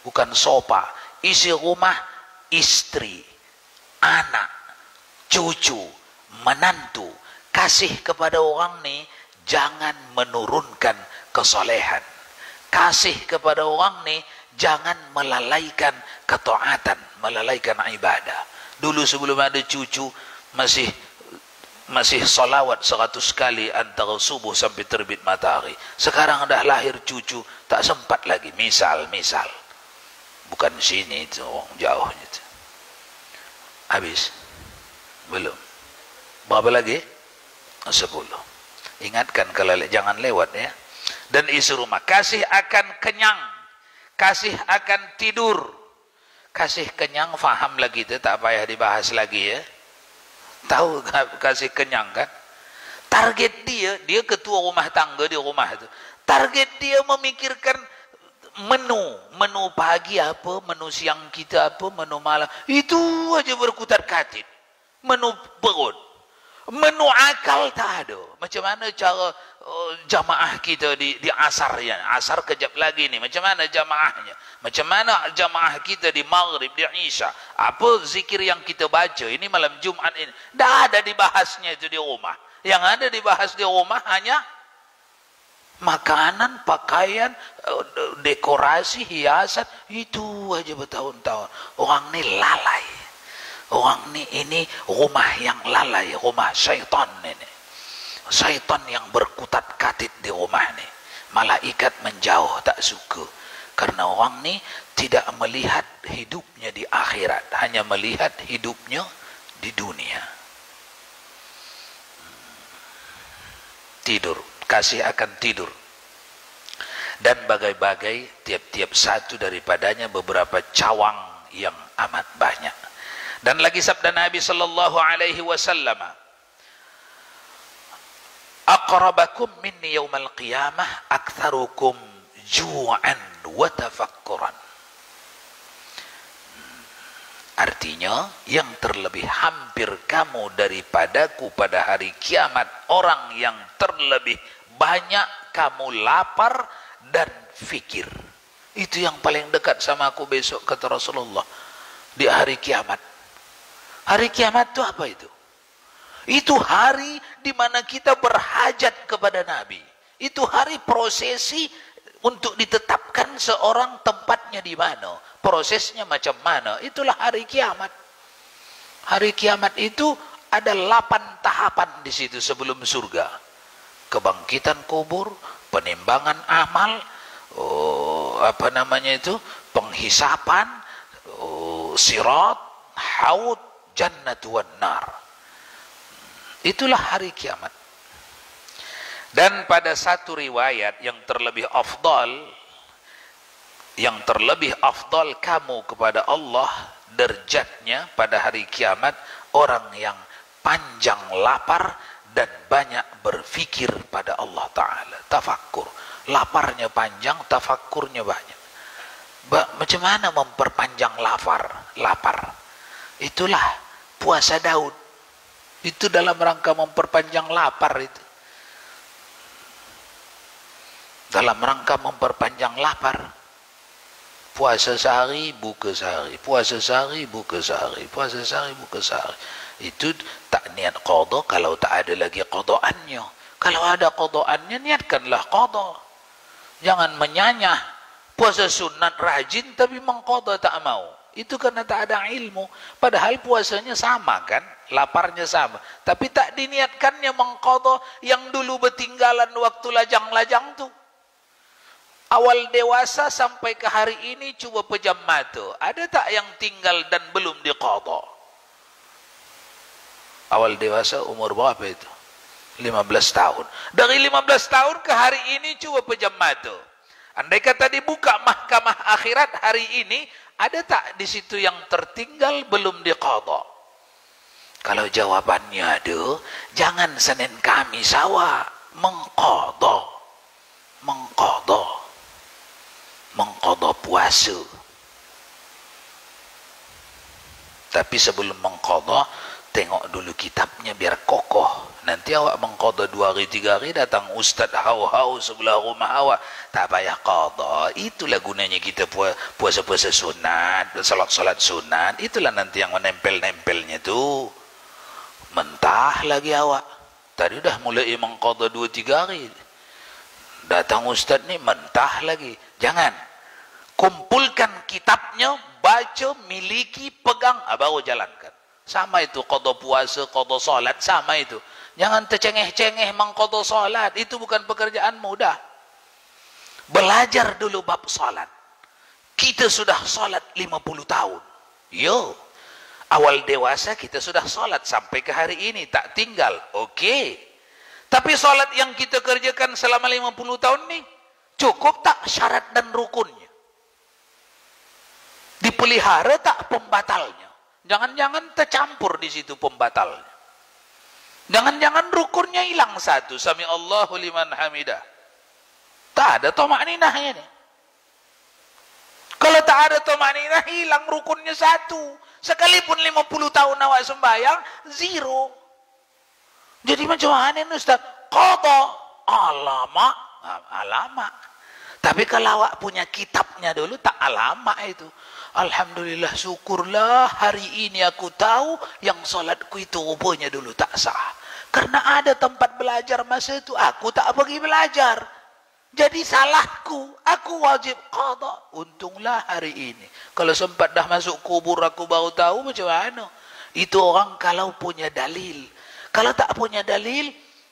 [SPEAKER 1] bukan sofa. Isi rumah istri, anak, cucu, menantu. Kasih kepada orang ni jangan menurunkan kesolehan. Kasih kepada orang ni jangan melalaikan ketaatan, melalaikan ibadah. Dulu sebelum ada cucu masih salawat 100 kali antara subuh sampai terbit matahari. Sekarang dah lahir cucu, tak sempat lagi. Misal bukan sini itu, jauh itu. Habis? Belum. Berapa lagi? 10. Ingatkan kalau jangan lewat ya. Dan isi rumah. Kasih akan kenyang, kasih akan tidur. Kasih kenyang faham lagi itu, tak payah dibahas lagi ya. Tahu kasih kenyang kan? Target dia ketua rumah tangga di rumah itu. Target dia memikirkan menu pagi apa, menu siang kita apa, menu malam. Itu aja berkutat-katit. Menu perut. Menu akal tak ada. Macam mana cara jamaah kita di asar ya? Asar kejap lagi ni. Macam mana jamaahnya? Macam mana jamaah kita di maghrib, di isya? Apa zikir yang kita baca ini malam Jumat ini? Dah ada dibahasnya itu di rumah. Yang ada dibahas di rumah hanya makanan, pakaian, dekorasi, hiasan. Itu aja bertahun-tahun. Orang ni lalai. Orang ini rumah yang lalai, rumah syaitan ini. Syaitan yang berkutat-katit di rumah ini. Malaikat menjauh, tak suka. Karena orang ni tidak melihat hidupnya di akhirat, hanya melihat hidupnya di dunia. Tidur, kasih akan tidur. Dan bagai-bagai tiap-tiap satu daripadanya beberapa cawang yang amat banyak. Dan lagi sabda Nabi sallallahu alaihi wasallam, aqrabakum minni yaumal qiyamah aktsarukum ju'an wa tafakkuran. Artinya, yang terlebih hampir kamu daripadaku pada hari kiamat, orang yang terlebih banyak kamu lapar dan fikir. Itu yang paling dekat sama aku besok, kata Rasulullah, di hari kiamat. Hari kiamat itu apa itu? Itu hari di mana kita berhajat kepada Nabi. Itu hari prosesi untuk ditetapkan seorang tempatnya di mana, prosesnya macam mana. Itulah hari kiamat. Hari kiamat itu ada 8 tahapan di situ sebelum surga. Kebangkitan kubur, penimbangan amal, penghisapan, sirat, haud, jannat wan nar. Itulah hari kiamat. Dan pada satu riwayat yang terlebih afdal kamu kepada Allah derajatnya pada hari kiamat, orang yang panjang lapar dan banyak berfikir pada Allah Ta'ala. Tafakkur. Laparnya panjang, tafakkurnya banyak. Macam mana memperpanjang lapar? Itulah puasa Daud. Itu dalam rangka memperpanjang lapar itu. Dalam rangka memperpanjang lapar. Puasa sehari, buka sehari. Puasa sehari, buka sehari. Puasa sehari, buka sehari. Itu tak niat qada kalau tak ada lagi qadaannya. Kalau ada qadaannya, niatkanlah qada. Jangan menyanyah. Puasa sunat rajin tapi mengqada tak mau. Itu karena tak ada ilmu. Padahal puasanya sama kan? Laparnya sama. Tapi tak diniatkannya mengqada yang dulu bertinggalan waktu lajang-lajang tu. Awal dewasa sampai ke hari ini coba pejam mata. Ada tak yang tinggal dan belum diqada? Awal dewasa umur berapa itu? 15 tahun. Dari 15 tahun ke hari ini coba pejam mata. Andai kata dibuka mahkamah akhirat hari ini, ada tak di situ yang tertinggal belum diqada? Kalau jawabannya ada, jangan Senin Kamis sawa mengqada puasa. Tapi sebelum mengqada, tengok dulu kitabnya biar kokoh. Nanti awak mengqada 2 hari 3 hari datang ustaz hau-hau sebelah rumah awak, tak payah qada. Itulah gunanya kita puasa-puasa sunat, salat-salat sunat. Itulah nanti yang menempel-nempelnya tu. Mentah lagi awak. Tadi dah mulai mengqada 2-3 hari. Datang ustaz ni mentah lagi. Jangan. Kumpulkan kitabnya, baca, miliki, pegang, baru jalankan. Sama itu qada puasa, qada salat, sama itu. Jangan tercengeh-cengeh mengqada salat. Itu bukan pekerjaan mudah. Belajar dulu bab salat. Kita sudah salat 50 tahun. Yo. Awal dewasa kita sudah salat sampai ke hari ini. Tak tinggal. Okey. Tapi salat yang kita kerjakan selama 50 tahun ni, cukup tak syarat dan rukunnya? Dipelihara tak pembatalnya? Jangan-jangan tercampur di situ pembatalnya. Jangan-jangan rukunnya hilang satu. Sami Allahu liman hamidah. Tak ada tamakninahnya ni. Kalau tak ada tamakninah, hilang rukunnya satu. Sekalipun 50 tahun awak sembahyang, zero. Jadi macam mana ni Ustaz? Qada. Alamak. Tapi kalau awak punya kitabnya dulu, tak alamak itu. Alhamdulillah, syukurlah hari ini aku tahu yang solatku itu rupanya dulu tak sah. Karena ada tempat belajar masa itu, aku tak pergi belajar. Jadi salahku, aku wajib qada. Untunglah hari ini. Kalau sempat dah masuk kubur aku baru tahu macam mana. Itu orang kalau punya dalil. Kalau tak punya dalil,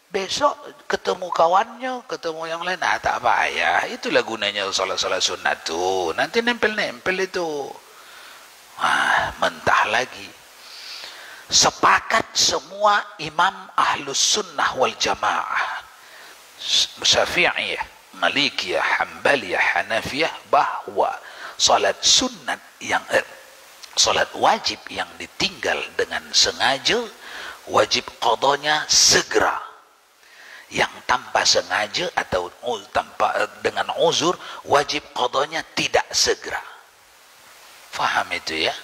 [SPEAKER 1] besok ketemu kawannya, ketemu yang lain, tak payah. Itulah gunanya salat-salat sunat tu. Nanti nempel-nempel itu. Mentah lagi. Sepakat semua imam ahlus sunnah wal jamaah, Syafi'iyah, Malikiyah, Hanbaliyah, Hanafiyah, bahwa salat sunat yang Salat wajib yang ditinggal dengan sengaja wajib qadanya segera. Yang tanpa sengaja atau tanpa dengan uzur wajib qadanya tidak segera. Faham itu ya?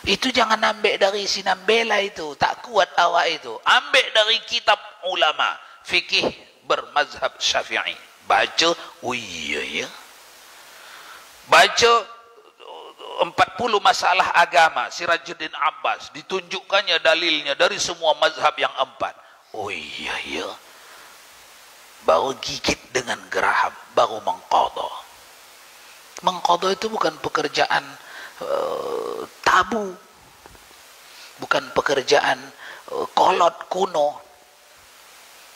[SPEAKER 1] Itu jangan ambil dari sinambela itu, tak kuat awak itu. Ambil dari kitab ulama fikih bermazhab Syafi'i. Baca, oh iya ya. Baca 40 masalah agama Sirajuddin Abbas, ditunjukkannya dalilnya dari semua mazhab yang 4. Oh iya ya. Baru gigit dengan geraham, baru mengqadha. Mengqadha itu bukan pekerjaan tabu, bukan pekerjaan kolot kuno.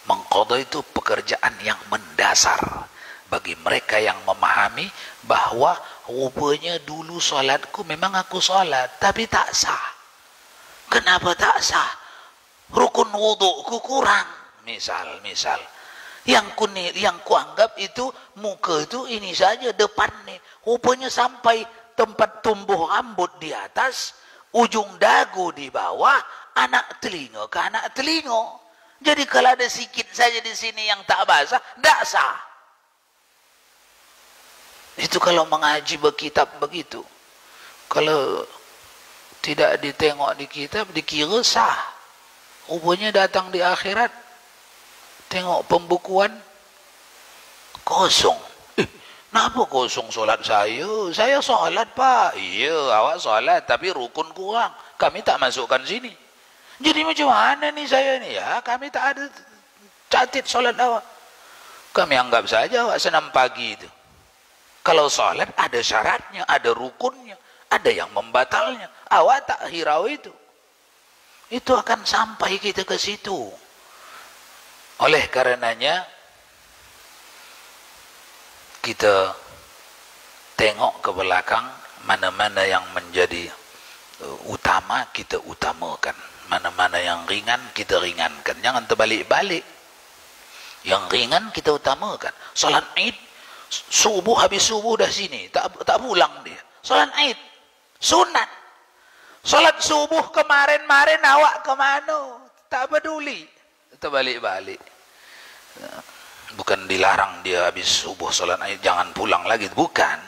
[SPEAKER 1] Mengqadha itu pekerjaan yang mendasar bagi mereka yang memahami bahwa rupanya dulu solatku memang aku solat tapi tak sah. Kenapa tak sah? Rukun wudu'ku kurang. Misal yang kuanggap itu muka itu ini saja depan nih. Rupanya sampai tempat tumbuh rambut di atas, ujung dagu di bawah, anak telinga ke anak telinga. Jadi kalau ada sikit saja di sini yang tak basah, tak sah. Itu kalau mengaji berkitab begitu. Kalau tidak ditengok di kitab, dikira sah. Rupanya datang di akhirat, tengok pembukuan, kosong. Kenapa kosong solat saya? Saya solat pak. Iya, awak solat, tapi rukun kurang. Kami tak masukkan sini. Jadi macam mana nih saya nih ya? Kami tak ada catat solat awak. Kami anggap saja awak senam pagi itu. Kalau solat ada syaratnya, ada rukunnya, ada yang membatalnya. Awak tak hirau itu. Itu akan sampai kita ke situ. Oleh karenanya kita tengok ke belakang, mana-mana yang menjadi utama kita utamakan, mana-mana yang ringan kita ringankan. Jangan terbalik-balik. Yang ringan kita utamakan. Salat Id, subuh habis subuh dah sini, tak pulang dia. Salat Id sunat. Salat subuh kemarin-marin awak ke mana? Tak peduli. Terbalik-balik. Bukan dilarang dia habis subuh salat Id jangan pulang lagi, bukan.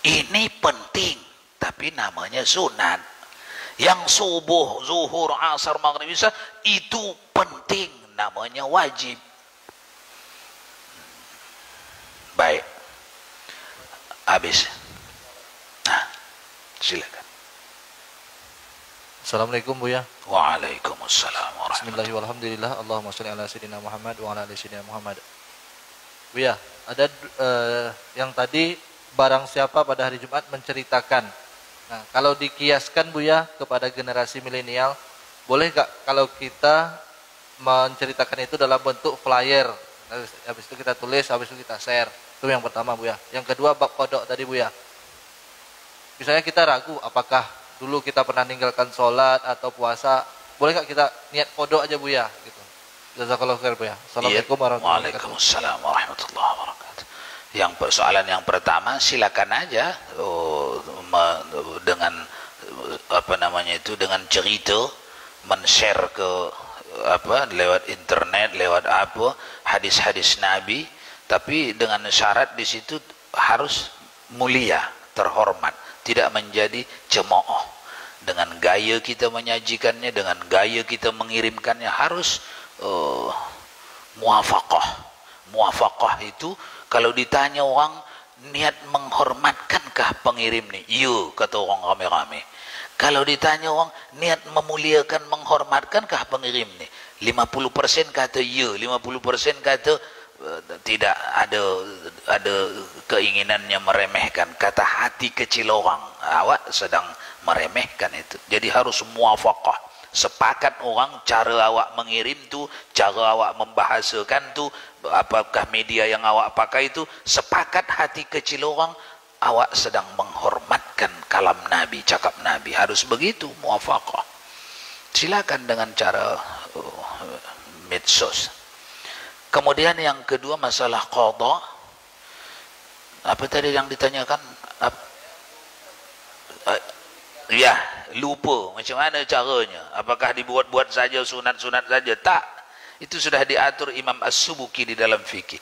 [SPEAKER 1] Ini penting, tapi namanya sunat. Yang subuh, zuhur, asar, maghrib, isya itu penting, namanya wajib. Baik. Habis. Nah, silakan.
[SPEAKER 3] Assalamualaikum Buya.
[SPEAKER 1] Waalaikumsalam warahmatullahi.
[SPEAKER 3] Bismillahirrahmanirrahim. Allahumma sholli ala sayyidina Muhammad wa ala ali sayyidina Muhammad. Buya, ada yang tadi barang siapa pada hari Jumat menceritakan. Nah, kalau dikiaskan Buya kepada generasi milenial, boleh gak kalau kita menceritakan itu dalam bentuk flyer? Habis itu kita tulis, habis itu kita share. Itu yang pertama Buya. Yang kedua bab kodok tadi Buya. Misalnya kita ragu apakah dulu kita pernah meninggalkan sholat atau puasa, boleh gak kita niat kodok aja Buya? Gitu. Jazakallahu khair Buya. Assalamualaikum warahmatullahi wabarakatuh.
[SPEAKER 1] Waalaikumsalam warahmatullahi wabarakatuh. Yang persoalan yang pertama silakan aja dengan apa namanya itu, dengan cerita men-share ke lewat internet, lewat hadis-hadis Nabi, tapi dengan syarat di situ harus mulia, terhormat, tidak menjadi cemooh. Dengan gaya kita menyajikannya, dengan gaya kita mengirimkannya harus muafaqah. Muafaqah itu kalau ditanya orang niat menghormatkankah pengirim nih? Iya, kata orang rame-rame. Kalau ditanya orang niat memuliakan, menghormatkankah pengirim nih? 50% kata ya, 50% kata tidak, ada keinginannya meremehkan. Kata hati kecil orang, awak sedang meremehkan itu. Jadi harus muafaqah. Sepakat orang cara awak mengirim tu, cara awak membahasakan tu, apakah media yang awak pakai itu, sepakat hati kecil orang awak sedang menghormatkan kalam Nabi, cakap Nabi. Harus begitu, muafaqah. Silakan dengan cara medsos. Kemudian yang kedua masalah qadha. Apa tadi yang ditanyakan? Ya, lupa macam mana caranya. Apakah dibuat-buat saja, sunat-sunat saja? Tak. Itu sudah diatur Imam As-Subuki di dalam fikih.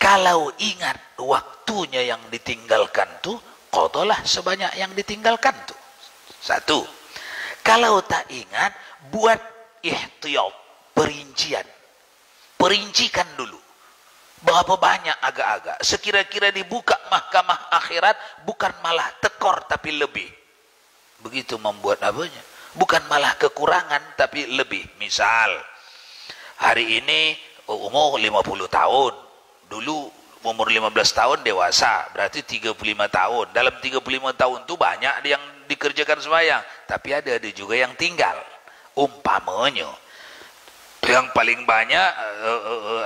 [SPEAKER 1] Kalau ingat waktunya yang ditinggalkan tu, qadalah sebanyak yang ditinggalkan tu. Satu. Kalau tak ingat, buat ihtiyat, perincian. Perincikan dulu. Berapa banyak agak-agak. Sekira-kira dibuka mahkamah akhirat, bukan malah tekor tapi lebih. Begitu membuat apanya? Bukan malah kekurangan tapi lebih. Misal, hari ini umur 50 tahun. Dulu umur 15 tahun dewasa, berarti 35 tahun. Dalam 35 tahun itu banyak yang dikerjakan sembahyang, tapi ada juga yang tinggal. Umpamanya, yang paling banyak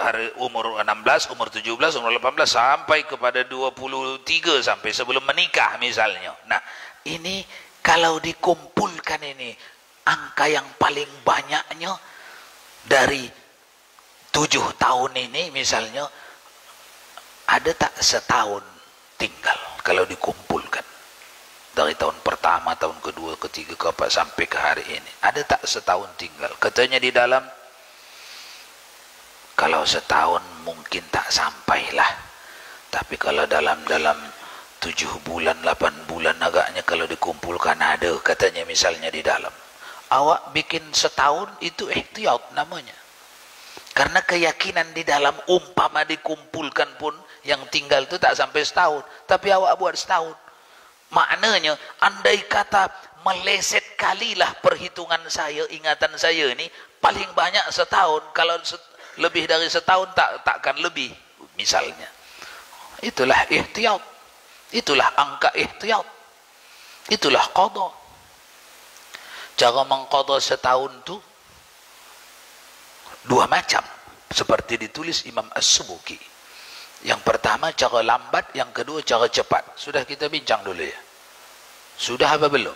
[SPEAKER 1] hari umur 16, umur 17, umur 18 sampai kepada 23 sampai sebelum menikah misalnya. Nah, ini kalau dikumpulkan ini angka yang paling banyaknya dari 7 tahun ini misalnya, ada tak setahun tinggal kalau dikumpulkan dari tahun pertama, tahun kedua, ketiga, keempat sampai ke hari ini, ada tak setahun tinggal? Katanya di dalam, kalau setahun mungkin tak sampailah, tapi kalau dalam 7 bulan, 8 bulan agaknya kalau dikumpulkan ada, katanya misalnya di dalam. Awak bikin setahun itu ihtiyat namanya. Karena keyakinan di dalam umpama dikumpulkan pun yang tinggal itu tak sampai setahun, tapi awak buat setahun. Maknanya andai kata meleset kalilah perhitungan saya, ingatan saya ini paling banyak setahun. Kalau lebih dari setahun takkan lebih misalnya. Itulah ihtiyat. Itulah angka ihtiyat. Itulah qada. Cara mengqada setahun tu dua macam, seperti ditulis Imam As-Subuki. Yang pertama cara lambat, yang kedua cara cepat. Sudah kita bincang dulu ya. Sudah apa belum?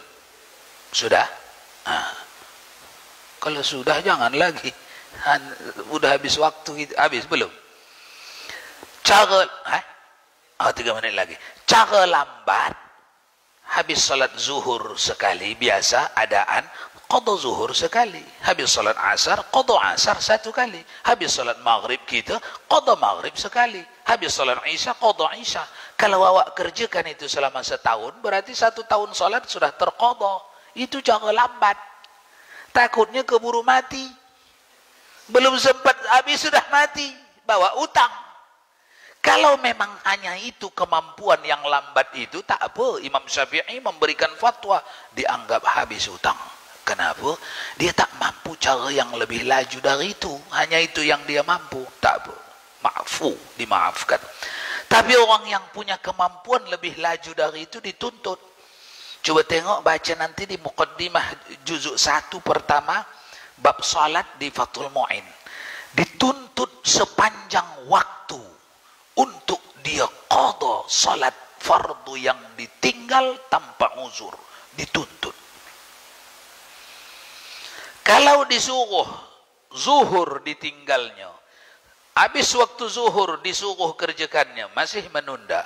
[SPEAKER 1] Sudah? Kalau sudah jangan lagi. Udah habis waktu, habis belum? Cara 3 menit lagi. Cara lambat, habis salat zuhur sekali biasa adaan, qada zuhur sekali. Habis salat asar, qada asar satu kali. Habis salat maghrib kita, qada maghrib sekali. Habis salat isya, qada isya. Kalau awak kerjakan itu selama setahun, berarti 1 tahun salat sudah terqada. Itu cara lambat. Takutnya keburu mati. Belum sempat habis sudah mati, bawa utang. Kalau memang hanya itu kemampuan yang lambat itu, tak apa. Imam Syafi'i memberikan fatwa, dianggap habis utang. Kenapa? Dia tak mampu cara yang lebih laju dari itu. Hanya itu yang dia mampu. Tak apa. Maafu, dimaafkan. Tapi orang yang punya kemampuan lebih laju dari itu dituntut. Coba tengok, baca nanti di Muqaddimah juzuk 1 pertama, bab salat di Fathul Mu'in. Dituntut sepanjang waktu untuk dia qada salat fardu yang ditinggal tanpa uzur. Dituntut. Kalau disuruh zuhur ditinggalnya, habis waktu zuhur disuruh kerjakannya, masih menunda.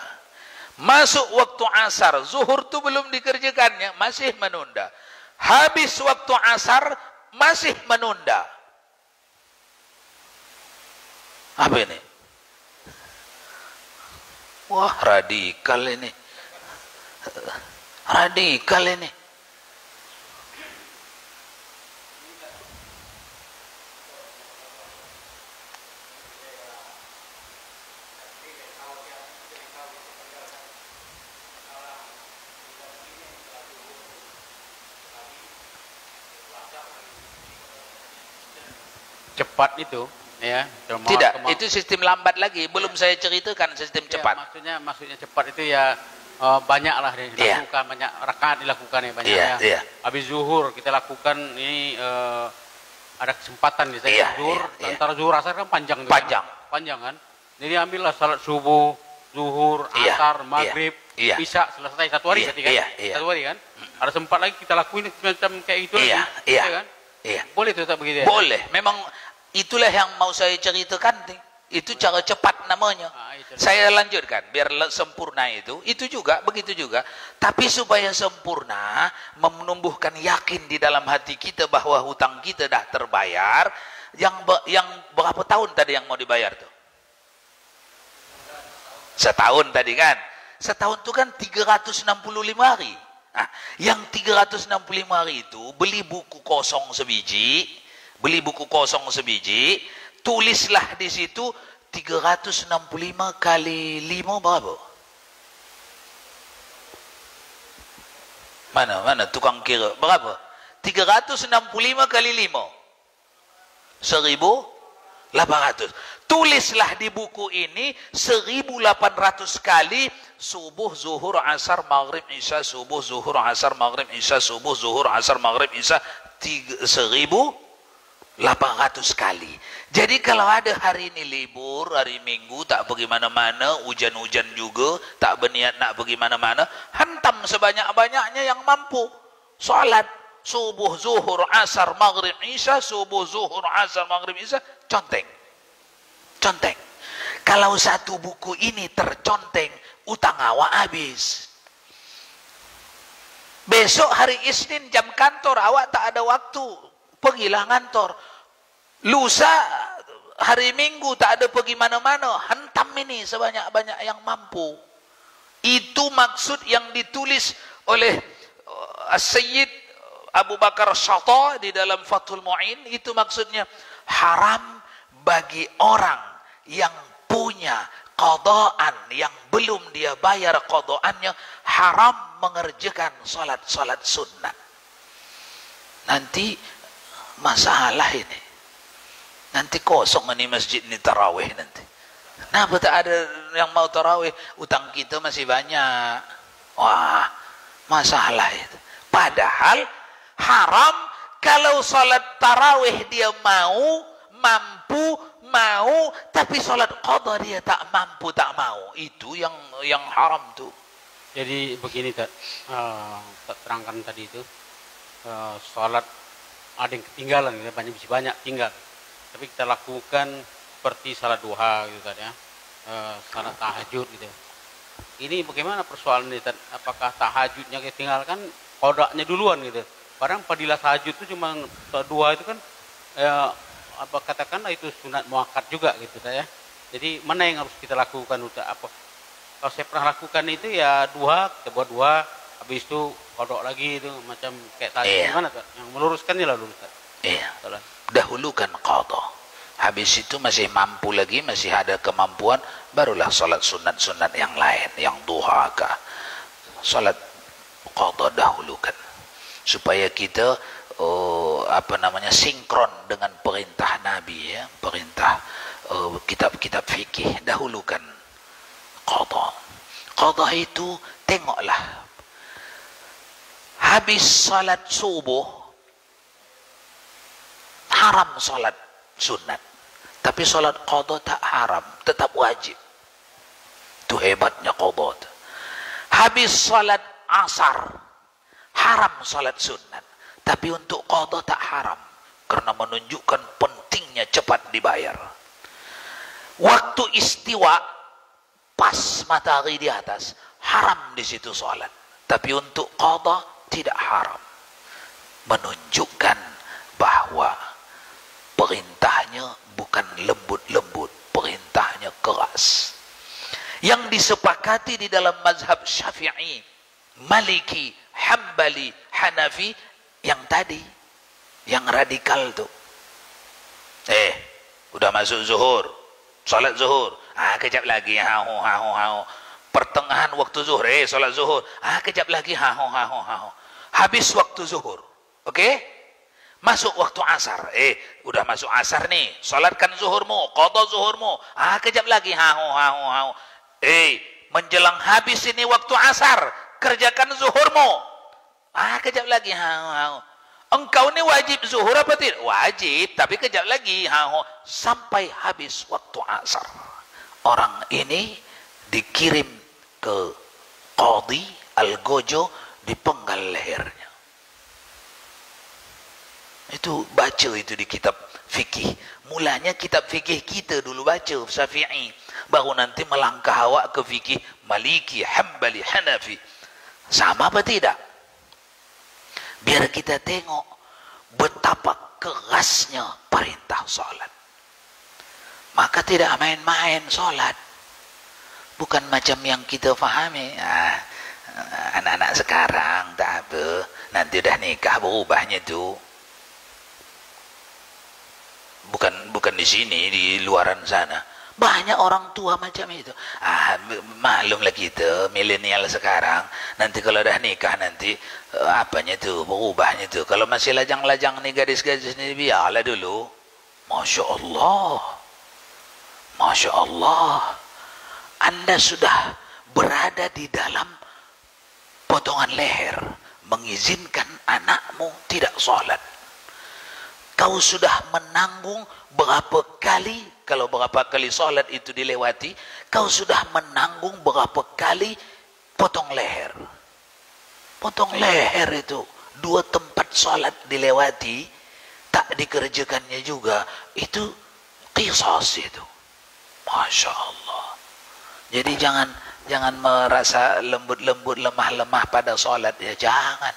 [SPEAKER 1] Masuk waktu asar, zuhur tu belum dikerjakannya, masih menunda. Habis waktu asar, masih menunda. Apa ini? Wah, radikal ini. Radikal ini.
[SPEAKER 4] Cepat itu ya.
[SPEAKER 1] Tidak, itu sistem lambat lagi. Belum saya ceritakan sistem cepat.
[SPEAKER 4] Maksudnya cepat itu ya banyaklah dilakukan, banyak rakaat dilakukan ya, banyak ya. Habis zuhur kita lakukan ini ada kesempatan di zuhur, antara zuhur asar kan panjang kan. Jadi ambillah salat subuh, zuhur, asar, maghrib, isya selesai satu hari berarti kan. Satu hari kan. Ada sempat lagi kita lakuin semacam kayak gitu lagi. Kan? Boleh tetap begitu ya?
[SPEAKER 1] Boleh. Memang itulah yang mau saya ceritakan nih. Itu cara cepat namanya. Saya lanjutkan biar sempurna itu juga begitu juga. Tapi supaya sempurna, menumbuhkan yakin di dalam hati kita bahwa hutang kita dah terbayar. Yang berapa tahun tadi yang mau dibayar tuh? Setahun tadi kan? Setahun itu kan 365 hari. Nah, yang 365 hari itu beli buku kosong sebiji, tulislah di situ 365 kali 5 berapa? Mana tukang kira? Berapa? 365 kali 5. 1.800. Tulislah di buku ini 1.800 kali subuh, zuhur, asar, maghrib, isya, subuh, zuhur, asar, maghrib, isya, subuh, zuhur, asar, maghrib, isya, 1.800 kali. Jadi kalau ada hari ini libur, hari Minggu tak pergi mana-mana, hujan-hujan juga, tak berniat nak pergi mana-mana, hantam sebanyak-banyaknya yang mampu. Salat subuh, zuhur, asar, maghrib, isya, subuh, zuhur, asar, maghrib, isya, conteng. Kalau satu buku ini terconteng, utang awak habis. Besok hari Isnin jam kantor awak tak ada waktu, pergilah kantor. Lusa hari Minggu tak ada pergi mana-mana, hantam ini sebanyak-banyak yang mampu. Itu maksud yang ditulis oleh Sayyid Abu Bakar Syata di dalam Fathul Mu'in. Itu maksudnya haram bagi orang yang punya qadaan yang belum dia bayar qadaannya, haram mengerjakan salat sunnah. Nanti masalah ini, nanti kosong ini masjid ini tarawih nanti. Kenapa tak ada yang mau tarawih? Utang kita masih banyak. Wah, masalah itu. Padahal haram kalau salat tarawih dia mampu, tapi salat qada dia tak mampu, tak mau. Itu yang haram tuh.
[SPEAKER 4] Jadi begini, tak terangkan tadi itu, salat ada yang ketinggalan, banyak tinggal. Tapi kita lakukan seperti salat duha gitu kan ya, salat tahajud gitu. Ini bagaimana persoalan ini? Apakah tahajudnya ketinggalkan, qadanya duluan gitu? Padahal fadilah tahajud itu cuma duha itu kan, katakanlah itu sunat muakkad juga gitu ya. Jadi mana yang harus kita lakukan untuk apa? Kalau saya pernah lakukan itu ya duha, kita buat duha, habis itu qada lagi itu macam kayak tadi. Gimana tuh? Yang meluruskannya lah luruskan. Iya.
[SPEAKER 1] Dahulukan qada. Habis itu masih mampu lagi, masih ada kemampuan, barulah salat sunat-sunat yang lain, yang duha kah. Salat qada dahulukan. Supaya kita sinkron dengan perintah Nabi ya, perintah kitab-kitab fikih, dahulukan qada. Qada itu tengoklah, habis salat subuh haram salat sunat, tapi salat qada tak haram, tetap wajib. Itu hebatnya qada. Habis salat asar haram salat sunat, tapi untuk qada tak haram, karena menunjukkan pentingnya cepat dibayar. Waktu istiwa pas matahari di atas, haram di situ salat, tapi untuk qada tidak haram, menunjukkan bahwa perintahnya bukan lembut-lembut, perintahnya keras. Yang disepakati di dalam mazhab Syafi'i, Maliki, Hambali, Hanafi, yang tadi, yang radikal tuh. Udah masuk zuhur, salat zuhur, kejap lagi, pertengahan waktu zuhur, salat zuhur, kejap lagi, habis waktu zuhur, oke? Masuk waktu asar, udah masuk asar nih, salatkan zuhurmu, qada zuhurmu, kejap lagi, menjelang habis ini waktu asar, kerjakan zuhurmu, kejap lagi, engkau ini wajib zuhur apa tidak? Wajib, tapi kejap lagi, sampai habis waktu asar. Orang ini dikirim ke Qadhi Al-Gojo, dipenggal lehernya. Itu baca itu di kitab fikih. Mulanya kitab fikih kita dulu baca Syafi'i, baru nanti melangkah awak ke fikih Maliki, Hambali, Hanafi. Sama apa tidak? Biar kita tengok betapa kerasnya perintah solat. Maka tidak main-main solat. Bukan macam yang kita fahami. Anak-anak sekarang tak apa, nanti udah nikah berubahnya tu. Bukan di sini, di luaran sana. Banyak orang tua macam itu. Maklumlah kita milenial sekarang, nanti kalau dah nikah nanti apanya tu, berubahnya tu. Kalau masih lajang-lajang ni, gadis-gadis ni, biarlah dulu. Masya Allah, Masya Allah, Anda sudah berada di dalam potongan leher, mengizinkan anakmu tidak sholat. Kau sudah menanggung berapa kali, kalau berapa kali sholat itu dilewati, kau sudah menanggung berapa kali potong leher. Potong leher itu 2 tempat sholat dilewati, tak dikerjakannya juga, itu qisas itu. Masya Allah. Jadi jangan merasa lembut-lembut, lemah-lemah pada sholat ya, jangan.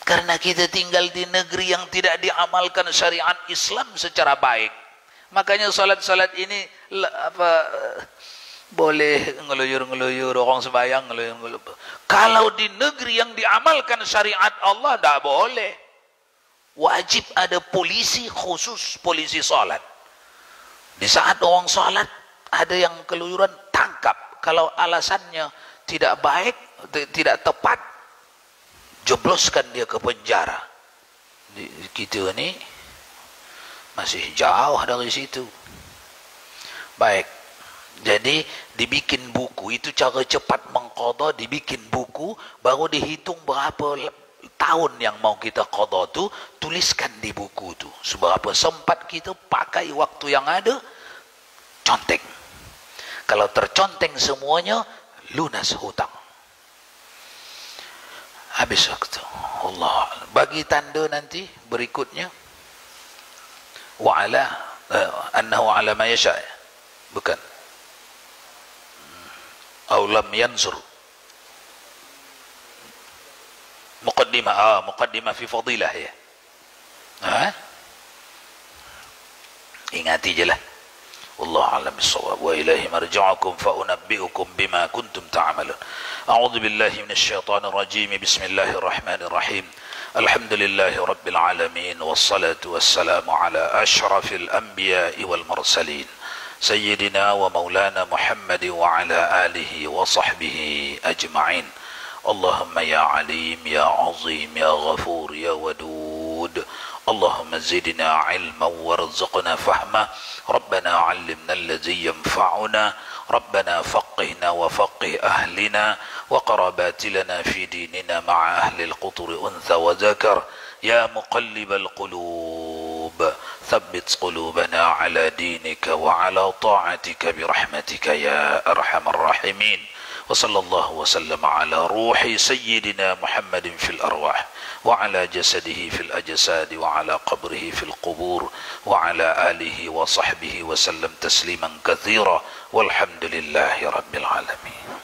[SPEAKER 1] Karena kita tinggal di negeri yang tidak diamalkan syariat Islam secara baik. Makanya sholat-sholat ini boleh ngeluyur-ngeluyur, orang sembahyang ngeluyur-ngeluyur. Kalau di negeri yang diamalkan syariat Allah, tidak boleh. Wajib ada polisi khusus, polisi sholat. Di saat orang sholat, ada yang keluyuran, tangkap. Kalau alasannya tidak baik, tidak tepat, jebloskan dia ke penjara. Kita ni masih jauh dari situ. Baik, jadi dibikin buku, itu cara cepat mengqadha, dibikin buku, baru dihitung berapa tahun yang mau kita qadha tu, tuliskan di buku tu. Seberapa sempat kita pakai waktu yang ada, conteng. Kalau terconteng semuanya, lunas hutang. Habis waktu. Allah. Bagi tanda nanti berikutnya, wa'ala annahu ala ma yasha'. Bukan. Aw lam yansur. Muqaddimah fi fadilah ya. Ingati je lah. Wallahu a'lam bis-shawab wa ilaihi marji'ukum fa unabbi'ukum bima kuntum ta'malun. A'udzu billahi minasy syaithanir rajim. Bismillahirrahmanirrahim. Alhamdulillahi rabbil alamin wassalatu wassalamu ala asyrafil anbiya'i wal mursalin sayyidina wa maulana Muhammad wa ala alihi wa sahbihi ajma'in. Allahumma ya alim ya azim ya ghafur ya wadud. اللهم زدنا علما وارزقنا فهما ربنا علمنا الذي ينفعنا ربنا فقهنا وفقه أهلنا وقربات لنا في ديننا مع أهل القطر أنثى وذكر يا مقلب القلوب ثبت قلوبنا على دينك وعلى طاعتك برحمتك يا أرحم الراحمين وصلى الله وسلم على روح سيدنا محمد في الأرواح وعلى جسده في الأجساد وعلى قبره في القبور وعلى آله وصحبه وسلم تسليما كثيرا والحمد لله رب العالمين.